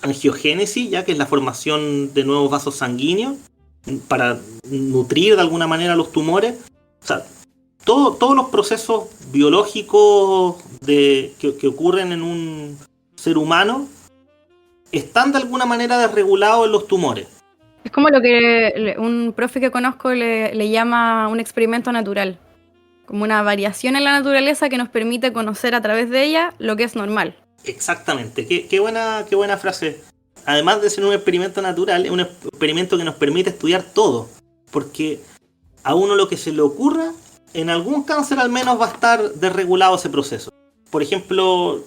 angiogénesis, ya que es la formación de nuevos vasos sanguíneos para nutrir de alguna manera los tumores. O sea, todos los procesos biológicos que ocurren en un ser humano están de alguna manera desregulados en los tumores. Es como lo que un profe que conozco le llama un experimento natural. Como una variación en la naturaleza que nos permite conocer a través de ella lo que es normal. Exactamente, qué buena frase. Además de ser un experimento natural, es un experimento que nos permite estudiar todo. Porque a uno lo que se le ocurra, en algún cáncer al menos va a estar desregulado ese proceso. Por ejemplo,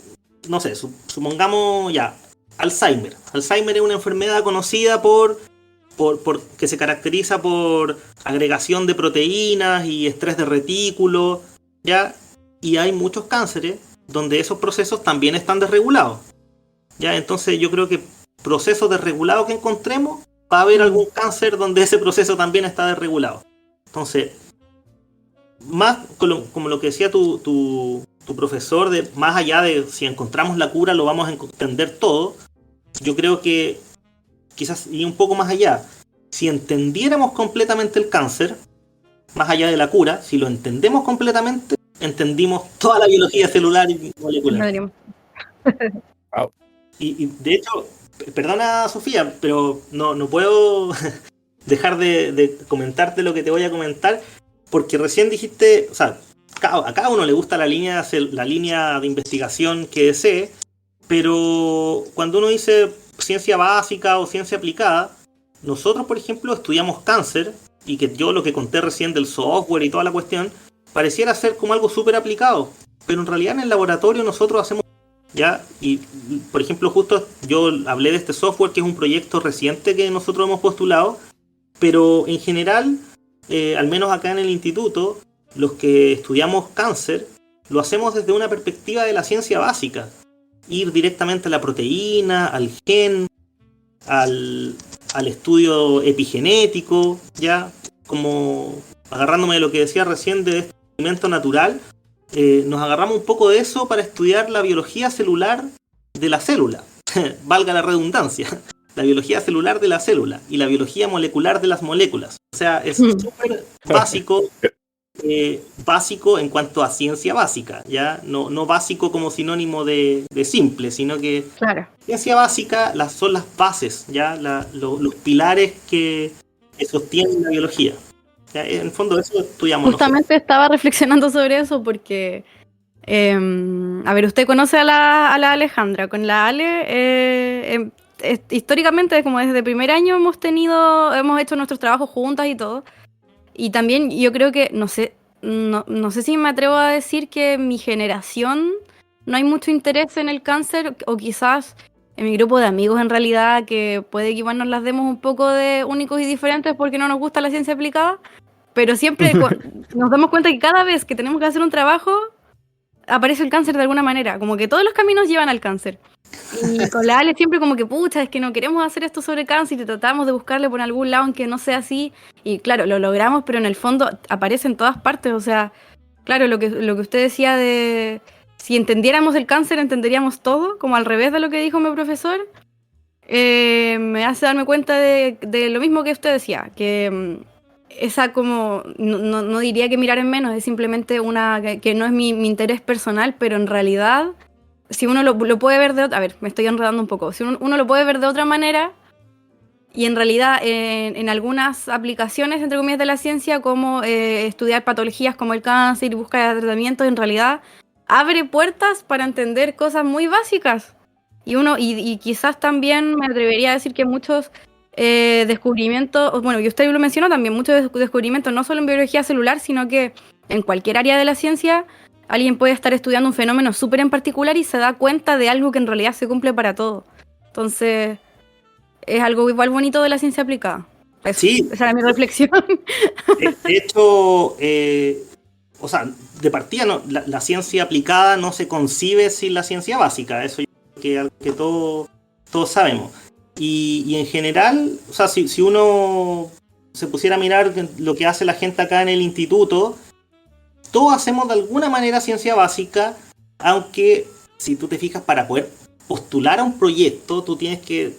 no sé, supongamos ya, Alzheimer. Alzheimer es una enfermedad conocida que se caracteriza por agregación de proteínas y estrés de retículo, ¿ya? Y hay muchos cánceres donde esos procesos también están desregulados, ¿ya? Entonces yo creo que procesos desregulados que encontremos, va a haber algún cáncer donde ese proceso también está desregulado. Entonces, más como lo que decía tu profesor, más allá de si encontramos la cura lo vamos a entender todo, yo creo que quizás y un poco más allá, si entendiéramos completamente el cáncer, más allá de la cura, si lo entendemos completamente, entendimos toda la biología celular y molecular. Y de hecho, perdona Sofía, pero no puedo dejar de comentarte lo que te voy a comentar, porque recién dijiste, o sea, a cada uno le gusta la línea de investigación que desee, pero cuando uno dice ciencia básica o ciencia aplicada, nosotros por ejemplo estudiamos cáncer, y que yo lo que conté recién del software y toda la cuestión pareciera ser como algo súper aplicado, pero en realidad en el laboratorio nosotros hacemos, ¿ya? Y por ejemplo justo yo hablé de este software que es un proyecto reciente que nosotros hemos postulado, pero en general, al menos acá en el instituto, los que estudiamos cáncer lo hacemos desde una perspectiva de la ciencia básica, ir directamente a la proteína, al gen, al estudio epigenético, ya como agarrándome de lo que decía recién de este experimento natural, nos agarramos un poco de eso para estudiar la biología celular de la célula, valga la redundancia, la biología celular de la célula y la biología molecular de las moléculas. O sea, es súper básico. Básico en cuanto a ciencia básica, ya no básico como sinónimo de simple, sino que claro. Ciencia básica son las bases, ya los pilares que sostienen la biología. Ya, en el fondo eso estudiamos. Justamente estaba reflexionando sobre eso porque a ver, usted conoce a la Alejandra. Con la Ale históricamente, como desde primer año hemos hecho nuestros trabajos juntas y todo. Y también yo creo que, no sé si me atrevo a decir que en mi generación no hay mucho interés en el cáncer, o quizás en mi grupo de amigos en realidad, que puede que igual nos las demos un poco de únicos y diferentes porque no nos gusta la ciencia aplicada, pero siempre nos damos cuenta que cada vez que tenemos que hacer un trabajo, aparece el cáncer de alguna manera, como que todos los caminos llevan al cáncer. Y con la Ale siempre como que, pucha, es que no queremos hacer esto sobre cáncer y tratamos de buscarle por algún lado aunque no sea así. Y claro, lo logramos, pero en el fondo aparece en todas partes. O sea, claro, lo que usted decía de si entendiéramos el cáncer, entenderíamos todo, como al revés de lo que dijo mi profesor. Me hace darme cuenta de lo mismo que usted decía, que esa como, no diría que mirar en menos, es simplemente que no es mi interés personal, pero en realidad, si uno lo puede ver de otra, a ver, me estoy enredando un poco, si uno lo puede ver de otra manera, y en realidad en algunas aplicaciones, entre comillas, de la ciencia, como estudiar patologías como el cáncer y buscar tratamientos, en realidad abre puertas para entender cosas muy básicas. Y quizás también me atrevería a decir que muchos descubrimientos, bueno, y usted lo mencionó también, muchos descubrimientos no solo en biología celular, sino que en cualquier área de la ciencia, alguien puede estar estudiando un fenómeno súper en particular y se da cuenta de algo que en realidad se cumple para todo. Entonces, es algo igual bonito de la ciencia aplicada. Sí. Esa era mi reflexión. De hecho, o sea, de partida la ciencia aplicada no se concibe sin la ciencia básica, eso yo creo que todos sabemos. Y en general, o sea, si uno se pusiera a mirar lo que hace la gente acá en el instituto, todos hacemos de alguna manera ciencia básica, aunque si tú te fijas, para poder postular a un proyecto, tú tienes que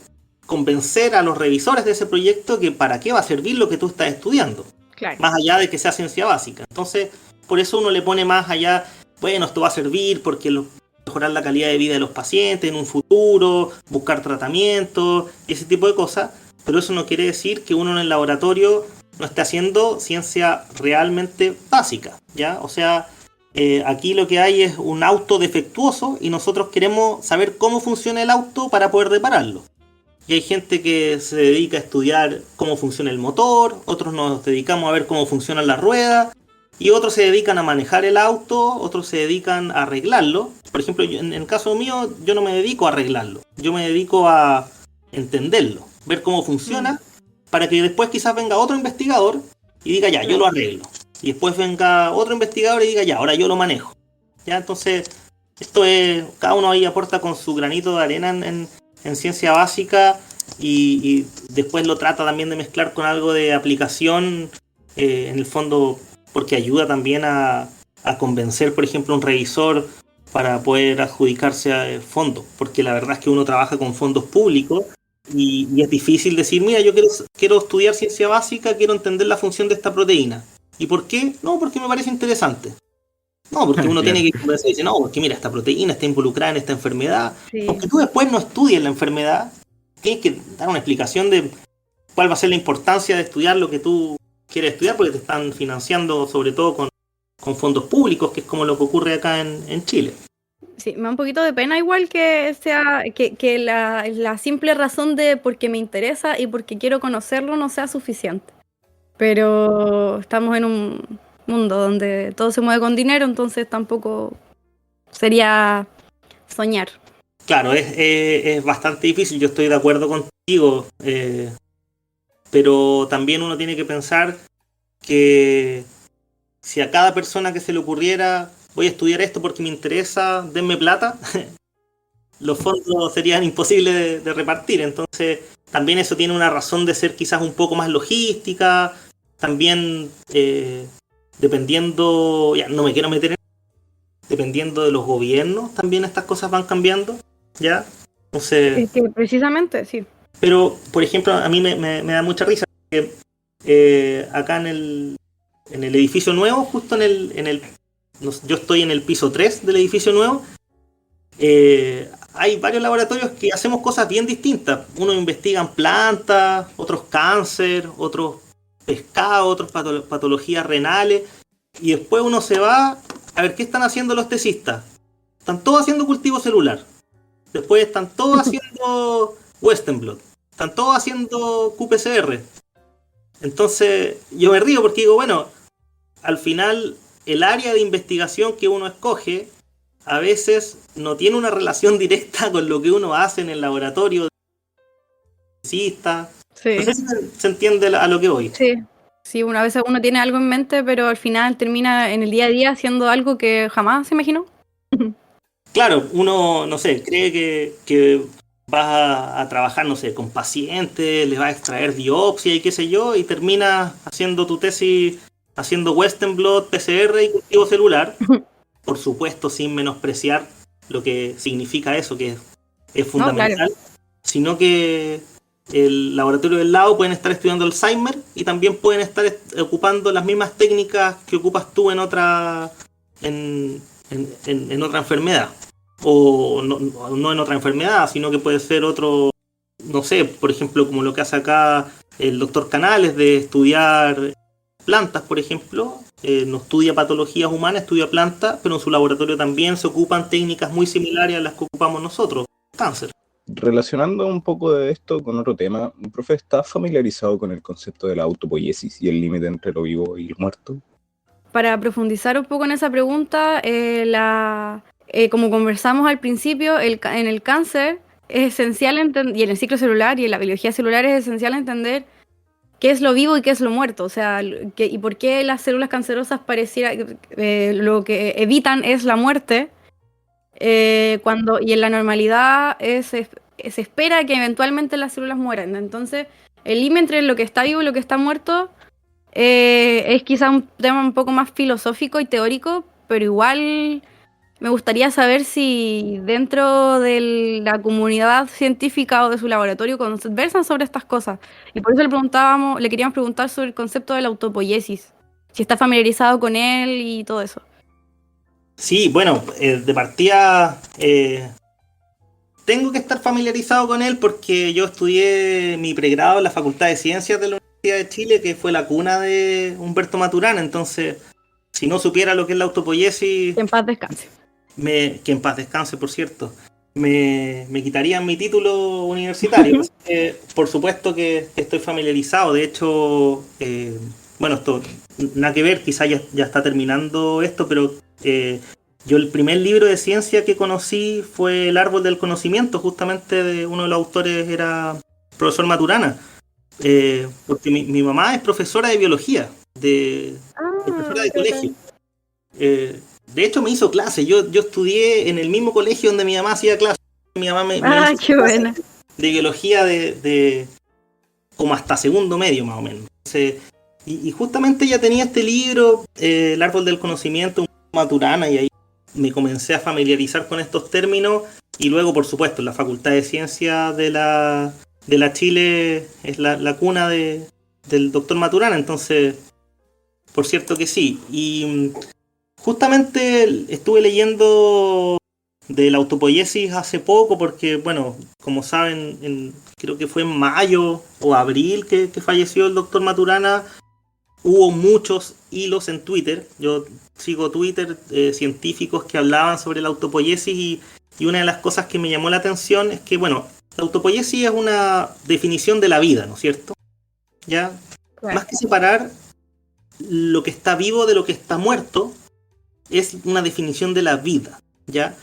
convencer a los revisores de ese proyecto que para qué va a servir lo que tú estás estudiando. Claro. Más allá de que sea ciencia básica. Entonces, por eso uno le pone más allá, bueno, esto va a servir porque mejorar la calidad de vida de los pacientes en un futuro, buscar tratamientos y ese tipo de cosas. Pero eso no quiere decir que uno en el laboratorio no esté haciendo ciencia realmente básica, ¿ya? O sea, aquí lo que hay es un auto defectuoso y nosotros queremos saber cómo funciona el auto para poder repararlo. Y hay gente que se dedica a estudiar cómo funciona el motor, otros nos dedicamos a ver cómo funcionan las ruedas, y otros se dedican a manejar el auto, otros se dedican a arreglarlo. Por ejemplo, en el caso mío, yo no me dedico a arreglarlo, yo me dedico a entenderlo, ver cómo funciona, para que después quizás venga otro investigador y diga, ya, yo lo arreglo. Y después venga otro investigador y diga, ya, ahora yo lo manejo. Ya, entonces, esto es, cada uno ahí aporta con su granito de arena en ciencia básica y después lo trata también de mezclar con algo de aplicación, en el fondo, porque ayuda también a convencer, por ejemplo, a un revisor para poder adjudicarse a fondos, porque la verdad es que uno trabaja con fondos públicos y es difícil decir, mira, yo quiero estudiar ciencia básica, quiero entender la función de esta proteína. ¿Y por qué? No, porque me parece interesante. No, porque uno tiene que conversar y decir, no, porque mira, esta proteína está involucrada en esta enfermedad. Sí. Aunque tú después no estudies la enfermedad, tienes que dar una explicación de cuál va a ser la importancia de estudiar lo que tú quieres estudiar, porque te están financiando sobre todo con fondos públicos, que es como lo que ocurre acá en Chile. Sí, me da un poquito de pena igual que sea que la simple razón de porque me interesa y porque quiero conocerlo no sea suficiente. Pero estamos en un mundo donde todo se mueve con dinero, entonces tampoco sería soñar. Claro, es bastante difícil, yo estoy de acuerdo contigo, pero también uno tiene que pensar que si a cada persona que se le ocurriera, voy a estudiar esto porque me interesa, denme plata, los fondos serían imposibles de repartir. Entonces, también eso tiene una razón de ser quizás un poco más logística. También, dependiendo, ya no me quiero meter en, dependiendo de los gobiernos, también estas cosas van cambiando, ¿ya? Entonces, Es que precisamente, sí. pero, por ejemplo, a mí me da mucha risa porque acá en el edificio nuevo, justo yo estoy en el piso 3 del edificio nuevo, hay varios laboratorios que hacemos cosas bien distintas. Unos investigan plantas, otros cáncer, otros pescado, otros patologías renales, y después uno se va a ver qué están haciendo los tesistas. Están todos haciendo cultivo celular. Después están todos haciendo Western blot. Están todos haciendo qPCR. Entonces yo me río porque digo, bueno, al final el área de investigación que uno escoge a veces no tiene una relación directa con lo que uno hace en el laboratorio. Sí. No sé si se entiende a lo que voy. Sí, a veces uno tiene algo en mente, pero al final termina en el día a día haciendo algo que jamás se imaginó. claro, uno, no sé, cree que vas a trabajar, no sé, con pacientes, les vas a extraer biopsia y qué sé yo, y terminas haciendo tu tesis, haciendo Western blot, PCR y cultivo celular. Por supuesto, sin menospreciar lo que significa eso, que es No, fundamental, claro. sino que el laboratorio del lado pueden estar estudiando Alzheimer y también pueden estar ocupando las mismas técnicas que ocupas tú en otra en otra enfermedad. O no en otra enfermedad, sino que puede ser otro, no sé, por ejemplo, como lo que hace acá el doctor Canales de estudiar plantas, por ejemplo. No estudia patologías humanas, estudia plantas, pero en su laboratorio también se ocupan técnicas muy similares a las que ocupamos nosotros, cáncer. Relacionando un poco de esto con otro tema, profe, ¿está familiarizado con el concepto de la autopoiesis y el límite entre lo vivo y lo muerto? Para profundizar un poco en esa pregunta, como conversamos al principio, en el cáncer es esencial y en el ciclo celular y en la biología celular es esencial entender qué es lo vivo y qué es lo muerto, o sea, y por qué las células cancerosas pareciera lo que evitan es la muerte, y en la normalidad se espera que eventualmente las células mueran. Entonces, el límite entre lo que está vivo y lo que está muerto es quizá un tema un poco más filosófico y teórico, pero igual me gustaría saber si dentro de la comunidad científica o de su laboratorio conversan sobre estas cosas. Y por eso le queríamos preguntar sobre el concepto de la autopoiesis, si está familiarizado con él y todo eso. Sí, bueno, de partida tengo que estar familiarizado con él porque yo estudié mi pregrado en la Facultad de Ciencias de la Universidad de Chile, que fue la cuna de Humberto Maturana. Entonces, si no supiera lo que es la autopoiesis, Que en paz descanse. que en paz descanse, por cierto, me quitarían mi título universitario. Así que, por supuesto que estoy familiarizado. De hecho, bueno, esto nada que ver, quizás ya está terminando esto, pero yo el primer libro de ciencia que conocí fue El árbol del conocimiento, justamente de uno de los autores era profesor Maturana, porque mi mamá es profesora de biología, profesora de colegio. De hecho me hizo clase, yo estudié en el mismo colegio donde mi mamá hacía clase. Mi mamá me hizo Qué buena. de biología de como hasta segundo medio más o menos. Entonces, y justamente ella tenía este libro, El árbol del conocimiento, Maturana, y ahí me comencé a familiarizar con estos términos. Y luego, por supuesto, la Facultad de Ciencias de la Chile es la cuna del doctor Maturana. Entonces, por cierto que sí. Y justamente estuve leyendo de la autopoiesis hace poco porque, bueno, como saben, creo que fue en mayo o abril que falleció el doctor Maturana. Hubo muchos hilos en Twitter. Yo sigo Twitter, científicos que hablaban sobre la autopoiesis y una de las cosas que me llamó la atención es que, bueno, la autopoiesis es una definición de la vida, ¿no es cierto? ¿Ya? Claro. Más que separar lo que está vivo de lo que está muerto, es una definición de la vida, ¿ya?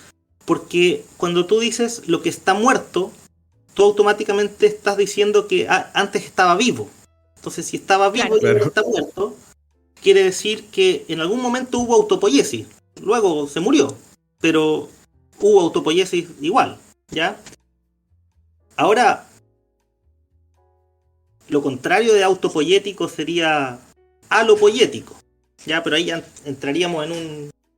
Porque cuando tú dices lo que está muerto, tú automáticamente estás diciendo que antes estaba vivo. Entonces, si estaba vivo y ahora está muerto, quiere decir que en algún momento hubo autopoiesis. Luego se murió, pero hubo autopoiesis igual, ¿ya? Ahora, lo contrario de autopoiético sería alopoiético, ¿ya? Pero ahí ya entraríamos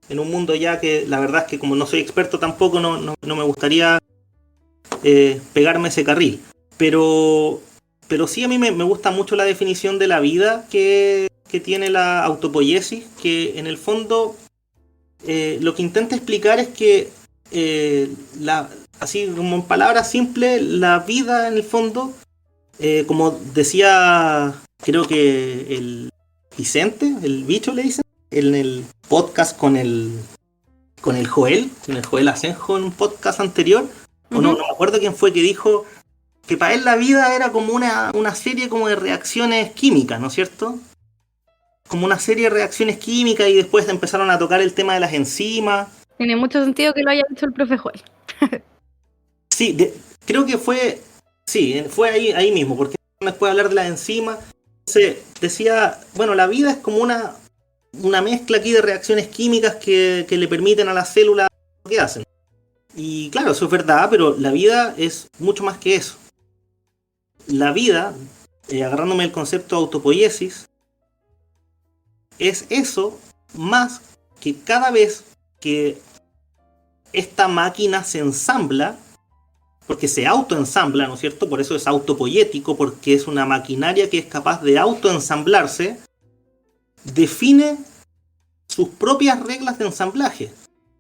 en un mundo ya que la verdad es que como no soy experto tampoco, no me gustaría pegarme ese carril. Pero sí a mí me gusta mucho la definición de la vida que tiene la autopoiesis, que en el fondo lo que intenta explicar es que así como en palabras simples, la vida en el fondo, como decía creo que el Vicente, el bicho le dicen, en el podcast con el Joel Asenjo en un podcast anterior, o no me acuerdo quién fue que dijo que para él la vida era como una serie como de reacciones químicas, ¿no es cierto? Como una serie de reacciones químicas y después empezaron a tocar el tema de las enzimas. Tiene mucho sentido que lo haya dicho el profe Joel. Sí, creo que fue ahí mismo, porque después de hablar de las enzimas, se decía, bueno, la vida es como una mezcla aquí de reacciones químicas que le permiten a las células lo que hacen. Y claro, eso es verdad, pero la vida es mucho más que eso. La vida, agarrándome el concepto de autopoiesis, es eso más que cada vez que esta máquina se ensambla, porque se autoensambla, ¿no es cierto? Por eso es autopoiético, porque es una maquinaria que es capaz de autoensamblarse, define sus propias reglas de ensamblaje,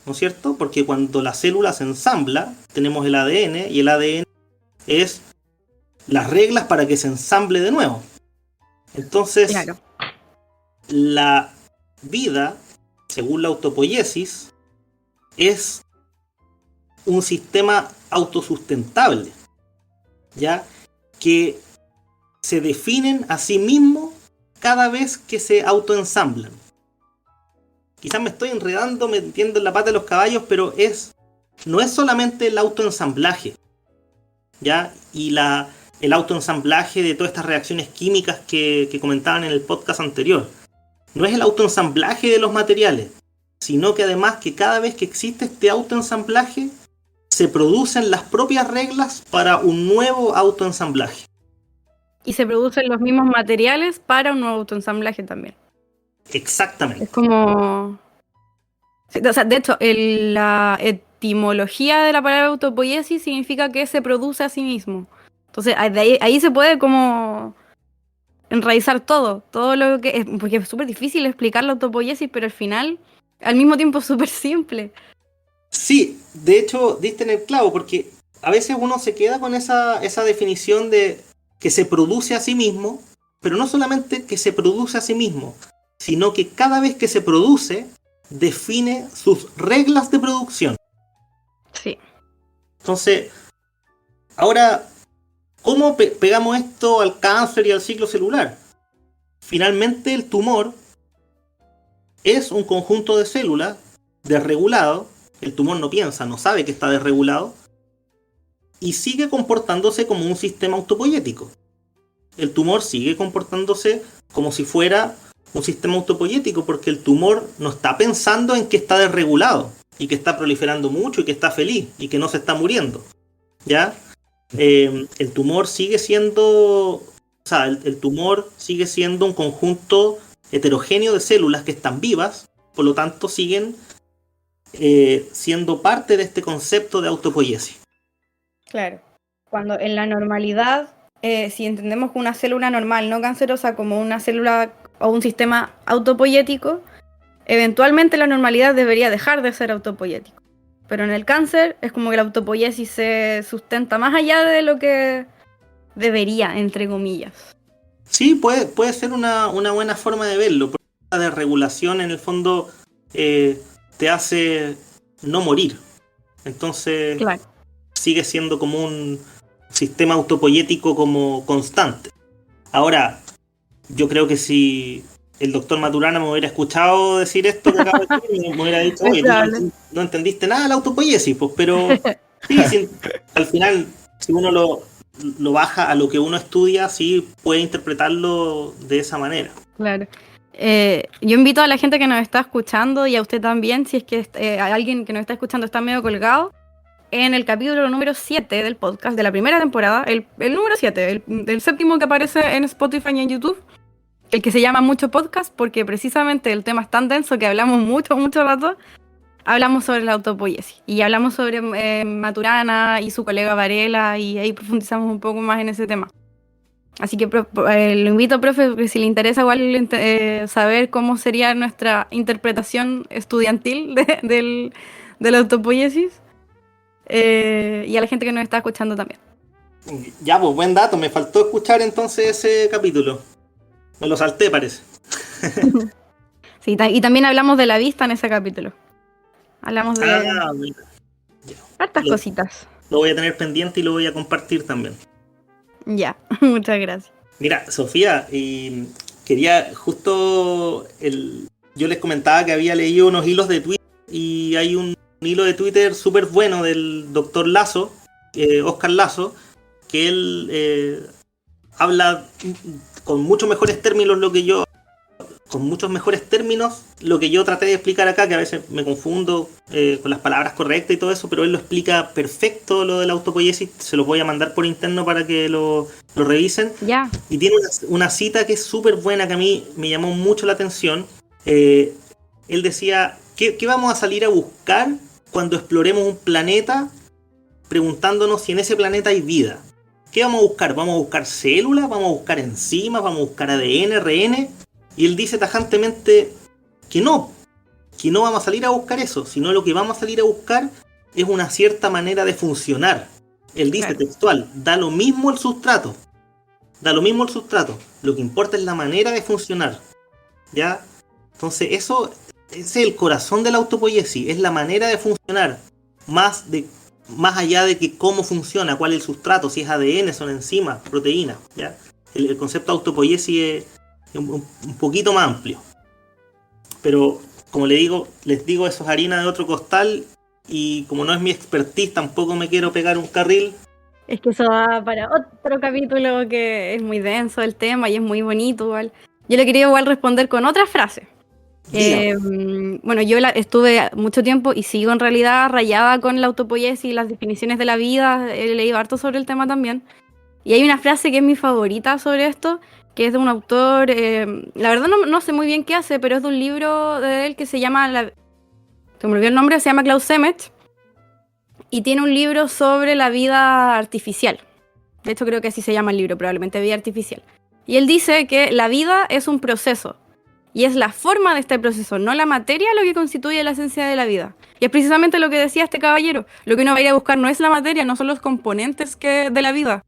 ¿no es cierto? Porque cuando la célula se ensambla, tenemos el ADN, y el ADN es las reglas para que se ensamble de nuevo. Entonces, Claro. la vida, según la autopoiesis, es un sistema autosustentable, ¿ya? Que se definen a sí mismos cada vez que se autoensamblan. Quizás me estoy enredando, metiendo en la pata de los caballos, pero no es solamente el autoensamblaje, ¿ya? Y el autoensamblaje de todas estas reacciones químicas que comentaban en el podcast anterior. No es el autoensamblaje de los materiales, sino que además que cada vez que existe este autoensamblaje, se producen las propias reglas para un nuevo autoensamblaje. Y se producen los mismos materiales para un nuevo autoensamblaje también. Exactamente. Es como... Sí, o sea, de hecho, la etimología de la palabra autopoiesis significa que se produce a sí mismo. Entonces, ahí se puede como enraizar todo lo que es, porque es súper difícil explicar la autopoiesis, pero al final, al mismo tiempo, es súper simple. Sí, de hecho, diste en el clavo, porque a veces uno se queda con esa definición de que se produce a sí mismo, pero no solamente que se produce a sí mismo, sino que cada vez que se produce, define sus reglas de producción. Sí. Entonces, ahora, ¿cómo pegamos esto al cáncer y al ciclo celular? Finalmente, el tumor es un conjunto de células desregulado. El tumor no piensa, no sabe que está desregulado, y sigue comportándose como un sistema autopoiético. El tumor sigue comportándose como si fuera un sistema autopoiético, porque el tumor no está pensando en que está desregulado, y que está proliferando mucho, y que está feliz, y que no se está muriendo, ¿ya? El tumor sigue siendo... O sea, el tumor sigue siendo un conjunto heterogéneo de células que están vivas, por lo tanto siguen siendo parte de este concepto de autopoiesis. Claro. Cuando en la normalidad, si entendemos una célula normal, no cancerosa, como una célula o un sistema autopoiético, eventualmente la normalidad debería dejar de ser autopoiético. Pero en el cáncer es como que la autopoiesis se sustenta más allá de lo que debería, entre comillas. Sí, puede ser una buena forma de verlo, porque la desregulación en el fondo te hace no morir. Entonces Claro. sigue siendo como un sistema autopoiético como constante. Ahora, yo creo que si el doctor Maturana me hubiera escuchado decir esto que acabo de decir, me hubiera dicho, oye, no entendiste nada de la autopoiesis, pues, pero sí, al final, si uno lo baja a lo que uno estudia, sí puede interpretarlo de esa manera. Claro. Yo invito a la gente que nos está escuchando y a usted también, si es que alguien que nos está escuchando está medio colgado, en el capítulo número 7 del podcast de la primera temporada, el número 7, el séptimo que aparece en Spotify y en YouTube, el que se llama Mucho Podcast, porque precisamente el tema es tan denso que hablamos mucho rato, hablamos sobre la autopoiesis y hablamos sobre Maturana y su colega Varela, y ahí profundizamos un poco más en ese tema. Así que lo invito, profe, que si le interesa igual saber cómo sería nuestra interpretación estudiantil de la autopoiesis, y a la gente que nos está escuchando también. Ya, pues buen dato, me faltó escuchar entonces ese capítulo. Me lo salté, parece. Sí, y también hablamos de la vista en ese capítulo. Hablamos de Mira, hartas cositas. lo voy a tener pendiente y lo voy a compartir también. Ya, muchas gracias. Mira, Sofía, quería justo... Yo les comentaba que había leído unos hilos de Twitter, y hay un hilo de Twitter súper bueno del doctor Lazo, Oscar Lazo, que él habla con mucho mejores términos lo que yo con muchos mejores términos lo que yo traté de explicar acá, que a veces me confundo con las palabras correctas y todo eso, pero él lo explica perfecto lo de la autopoiesis. Se los voy a mandar por interno para que lo revisen. Ya. Y tiene una cita que es súper buena, que a mí me llamó mucho la atención. Él decía, ¿qué vamos a salir a buscar cuando exploremos un planeta preguntándonos si en ese planeta hay vida? ¿Qué vamos a buscar? ¿Vamos a buscar células? ¿Vamos a buscar enzimas? ¿Vamos a buscar ADN, RN? Y él dice tajantemente que no vamos a salir a buscar eso, sino lo que vamos a salir a buscar es una cierta manera de funcionar. Él dice textual, da lo mismo el sustrato, lo que importa es la manera de funcionar, ¿ya? Entonces ese es el corazón de la autopoiesis, es la manera de funcionar, más allá de que cómo funciona, cuál es el sustrato, si es ADN, son enzimas, proteínas, ¿ya? El concepto de autopoiesis es un poquito más amplio. Pero, como les digo, eso es harina de otro costal, y como no es mi expertise, tampoco me quiero pegar un carril. Es que eso da para otro capítulo que es muy denso el tema y es muy bonito igual. Yo le quería igual responder con otra frase. Bueno, yo estuve mucho tiempo y sigo en realidad rayada con la autopoiesis y las definiciones de la vida. He leído harto sobre el tema también. Y hay una frase que es mi favorita sobre esto, que es de un autor, la verdad no sé muy bien qué hace, pero es de un libro de él que se llama, se me olvidó el nombre, se llama Klaus Emmett, y tiene un libro sobre la vida artificial. De hecho creo que así se llama el libro, probablemente vida artificial. Y él dice que la vida es un proceso, y es la forma de este proceso, no la materia, lo que constituye la esencia de la vida. Y es precisamente lo que decía este caballero, lo que uno va a ir a buscar no es la materia, no son los componentes de la vida.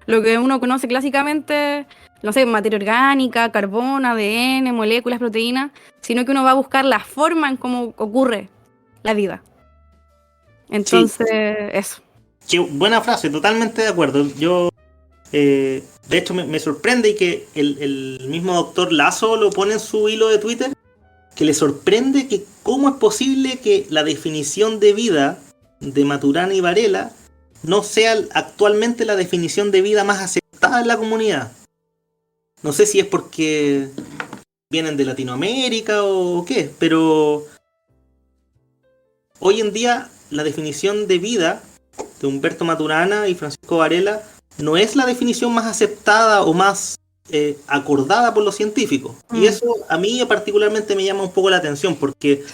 Lo que uno conoce clásicamente, no sé, materia orgánica, carbón, ADN, moléculas, proteínas, sino que uno va a buscar la forma en cómo ocurre la vida. Entonces, eso. Qué buena frase, totalmente de acuerdo. Yo, de hecho, me sorprende, y que el mismo doctor Lazo lo pone en su hilo de Twitter, que le sorprende que cómo es posible que la definición de vida de Maturana y Varela no sea actualmente la definición de vida más aceptada en la comunidad. No sé si es porque vienen de Latinoamérica o qué, pero hoy en día la definición de vida de Humberto Maturana y Francisco Varela no es la definición más aceptada o más acordada por los científicos. Y eso a mí particularmente me llama un poco la atención, porque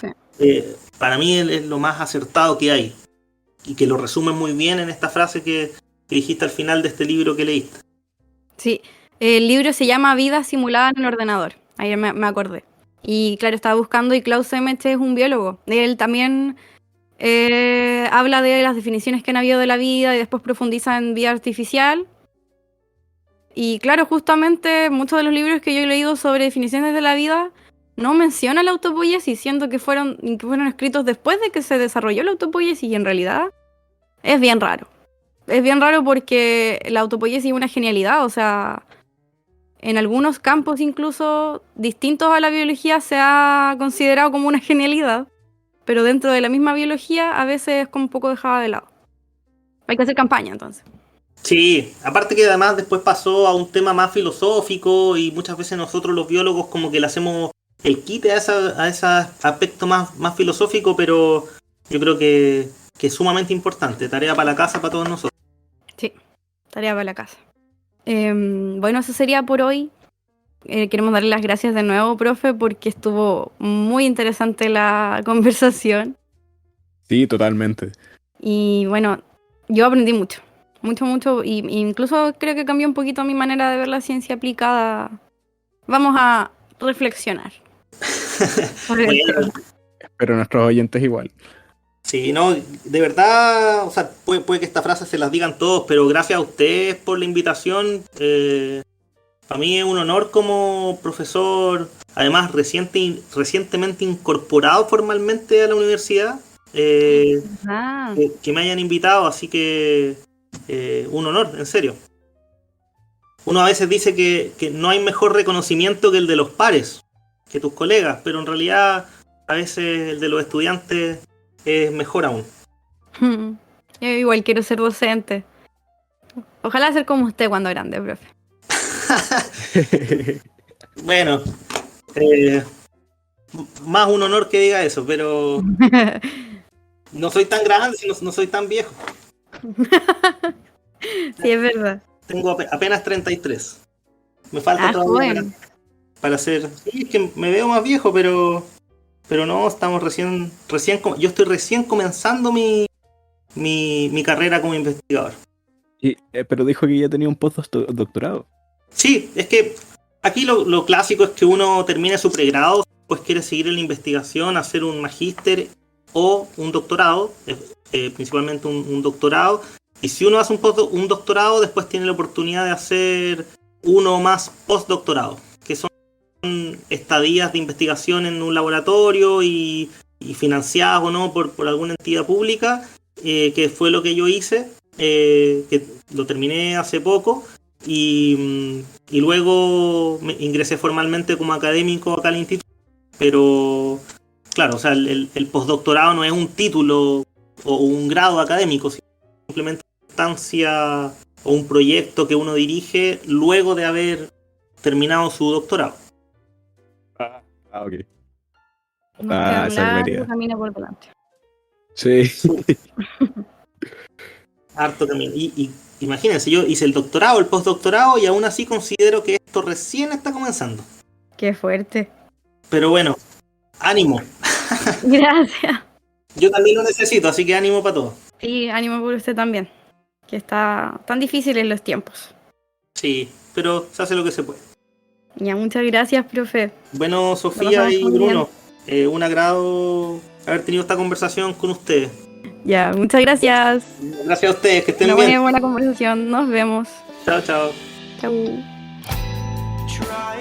para mí es lo más acertado que hay, y que lo resume muy bien en esta frase que dijiste al final de este libro que leíste. Sí, el libro se llama Vida simulada en el ordenador. Ayer me acordé. Y claro, estaba buscando, y Klaus Emmett es un biólogo. Él también habla de las definiciones que han habido de la vida y después profundiza en vida artificial. Y claro, justamente muchos de los libros que yo he leído sobre definiciones de la vida no mencionan la autopoiesis, siendo que fueron escritos después de que se desarrolló la autopoiesis, y en realidad es bien raro. Es bien raro porque la autopoiesis es una genialidad, o sea, en algunos campos incluso distintos a la biología se ha considerado como una genialidad, pero dentro de la misma biología a veces es como un poco dejada de lado. Hay que hacer campaña entonces. Sí, aparte que además después pasó a un tema más filosófico, y muchas veces nosotros los biólogos como que le hacemos el quite a ese aspecto más filosófico, pero yo creo que es sumamente importante. Tarea para la casa para todos nosotros. Sí, tarea para la casa. Bueno, eso sería por hoy. Queremos darle las gracias de nuevo, profe, porque estuvo muy interesante la conversación. Sí, totalmente. Y bueno, yo aprendí mucho, y incluso creo que cambió un poquito mi manera de ver la ciencia aplicada. Vamos a reflexionar. Bueno, Pero nuestros oyentes igual. sí, no, de verdad, o sea, puede que esta frase se las digan todos, pero gracias a ustedes por la invitación. Para mí es un honor como profesor, además recientemente incorporado formalmente a la universidad, que me hayan invitado, así que un honor, en serio. Uno a veces dice que no hay mejor reconocimiento que el de los pares, que tus colegas, pero en realidad a veces el de los estudiantes es mejor aún. Yo igual quiero ser docente. Ojalá ser como usted cuando grande, profe. Bueno, Más un honor que diga eso, pero no soy tan grande, no soy tan viejo. Sí, es verdad. Tengo apenas 33. Me falta Ah, todavía joven. para ser... Sí, es que me veo más viejo, pero no, estamos yo estoy recién comenzando mi carrera como investigador. Pero dijo que ya tenía un postdoctorado. Sí, es que aquí lo clásico es que uno termine su pregrado, pues quiere seguir en la investigación, hacer un magíster o un doctorado, principalmente un doctorado. Y si uno hace un doctorado, después tiene la oportunidad de hacer uno o más postdoctorados, que son estadías de investigación en un laboratorio y financiadas o no por alguna entidad pública, que fue lo que yo hice, que lo terminé hace poco. Y luego me ingresé formalmente como académico acá al instituto, pero claro, o sea, el postdoctorado no es un título o un grado académico, sino simplemente una instancia o un proyecto que uno dirige luego de haber terminado su doctorado. Ok. Nos queda un esa largo barbaridad. camino por delante. Sí. Harto también. Y imagínense, yo hice el doctorado, el postdoctorado y aún así considero que esto recién está comenzando. Qué fuerte. Pero bueno, ánimo. Gracias. Yo también lo necesito, así que ánimo para todos. Sí, ánimo por usted también. Que está tan difícil en los tiempos. Sí, pero se hace lo que se puede. Ya, muchas gracias, profe. Bueno, Lo Sofía pasamos y muy Bruno, un agrado haber tenido esta conversación con ustedes. Ya, muchas gracias. Gracias a ustedes, que estén Una bien. buena conversación. Nos vemos. Chao, chao. Chau. Try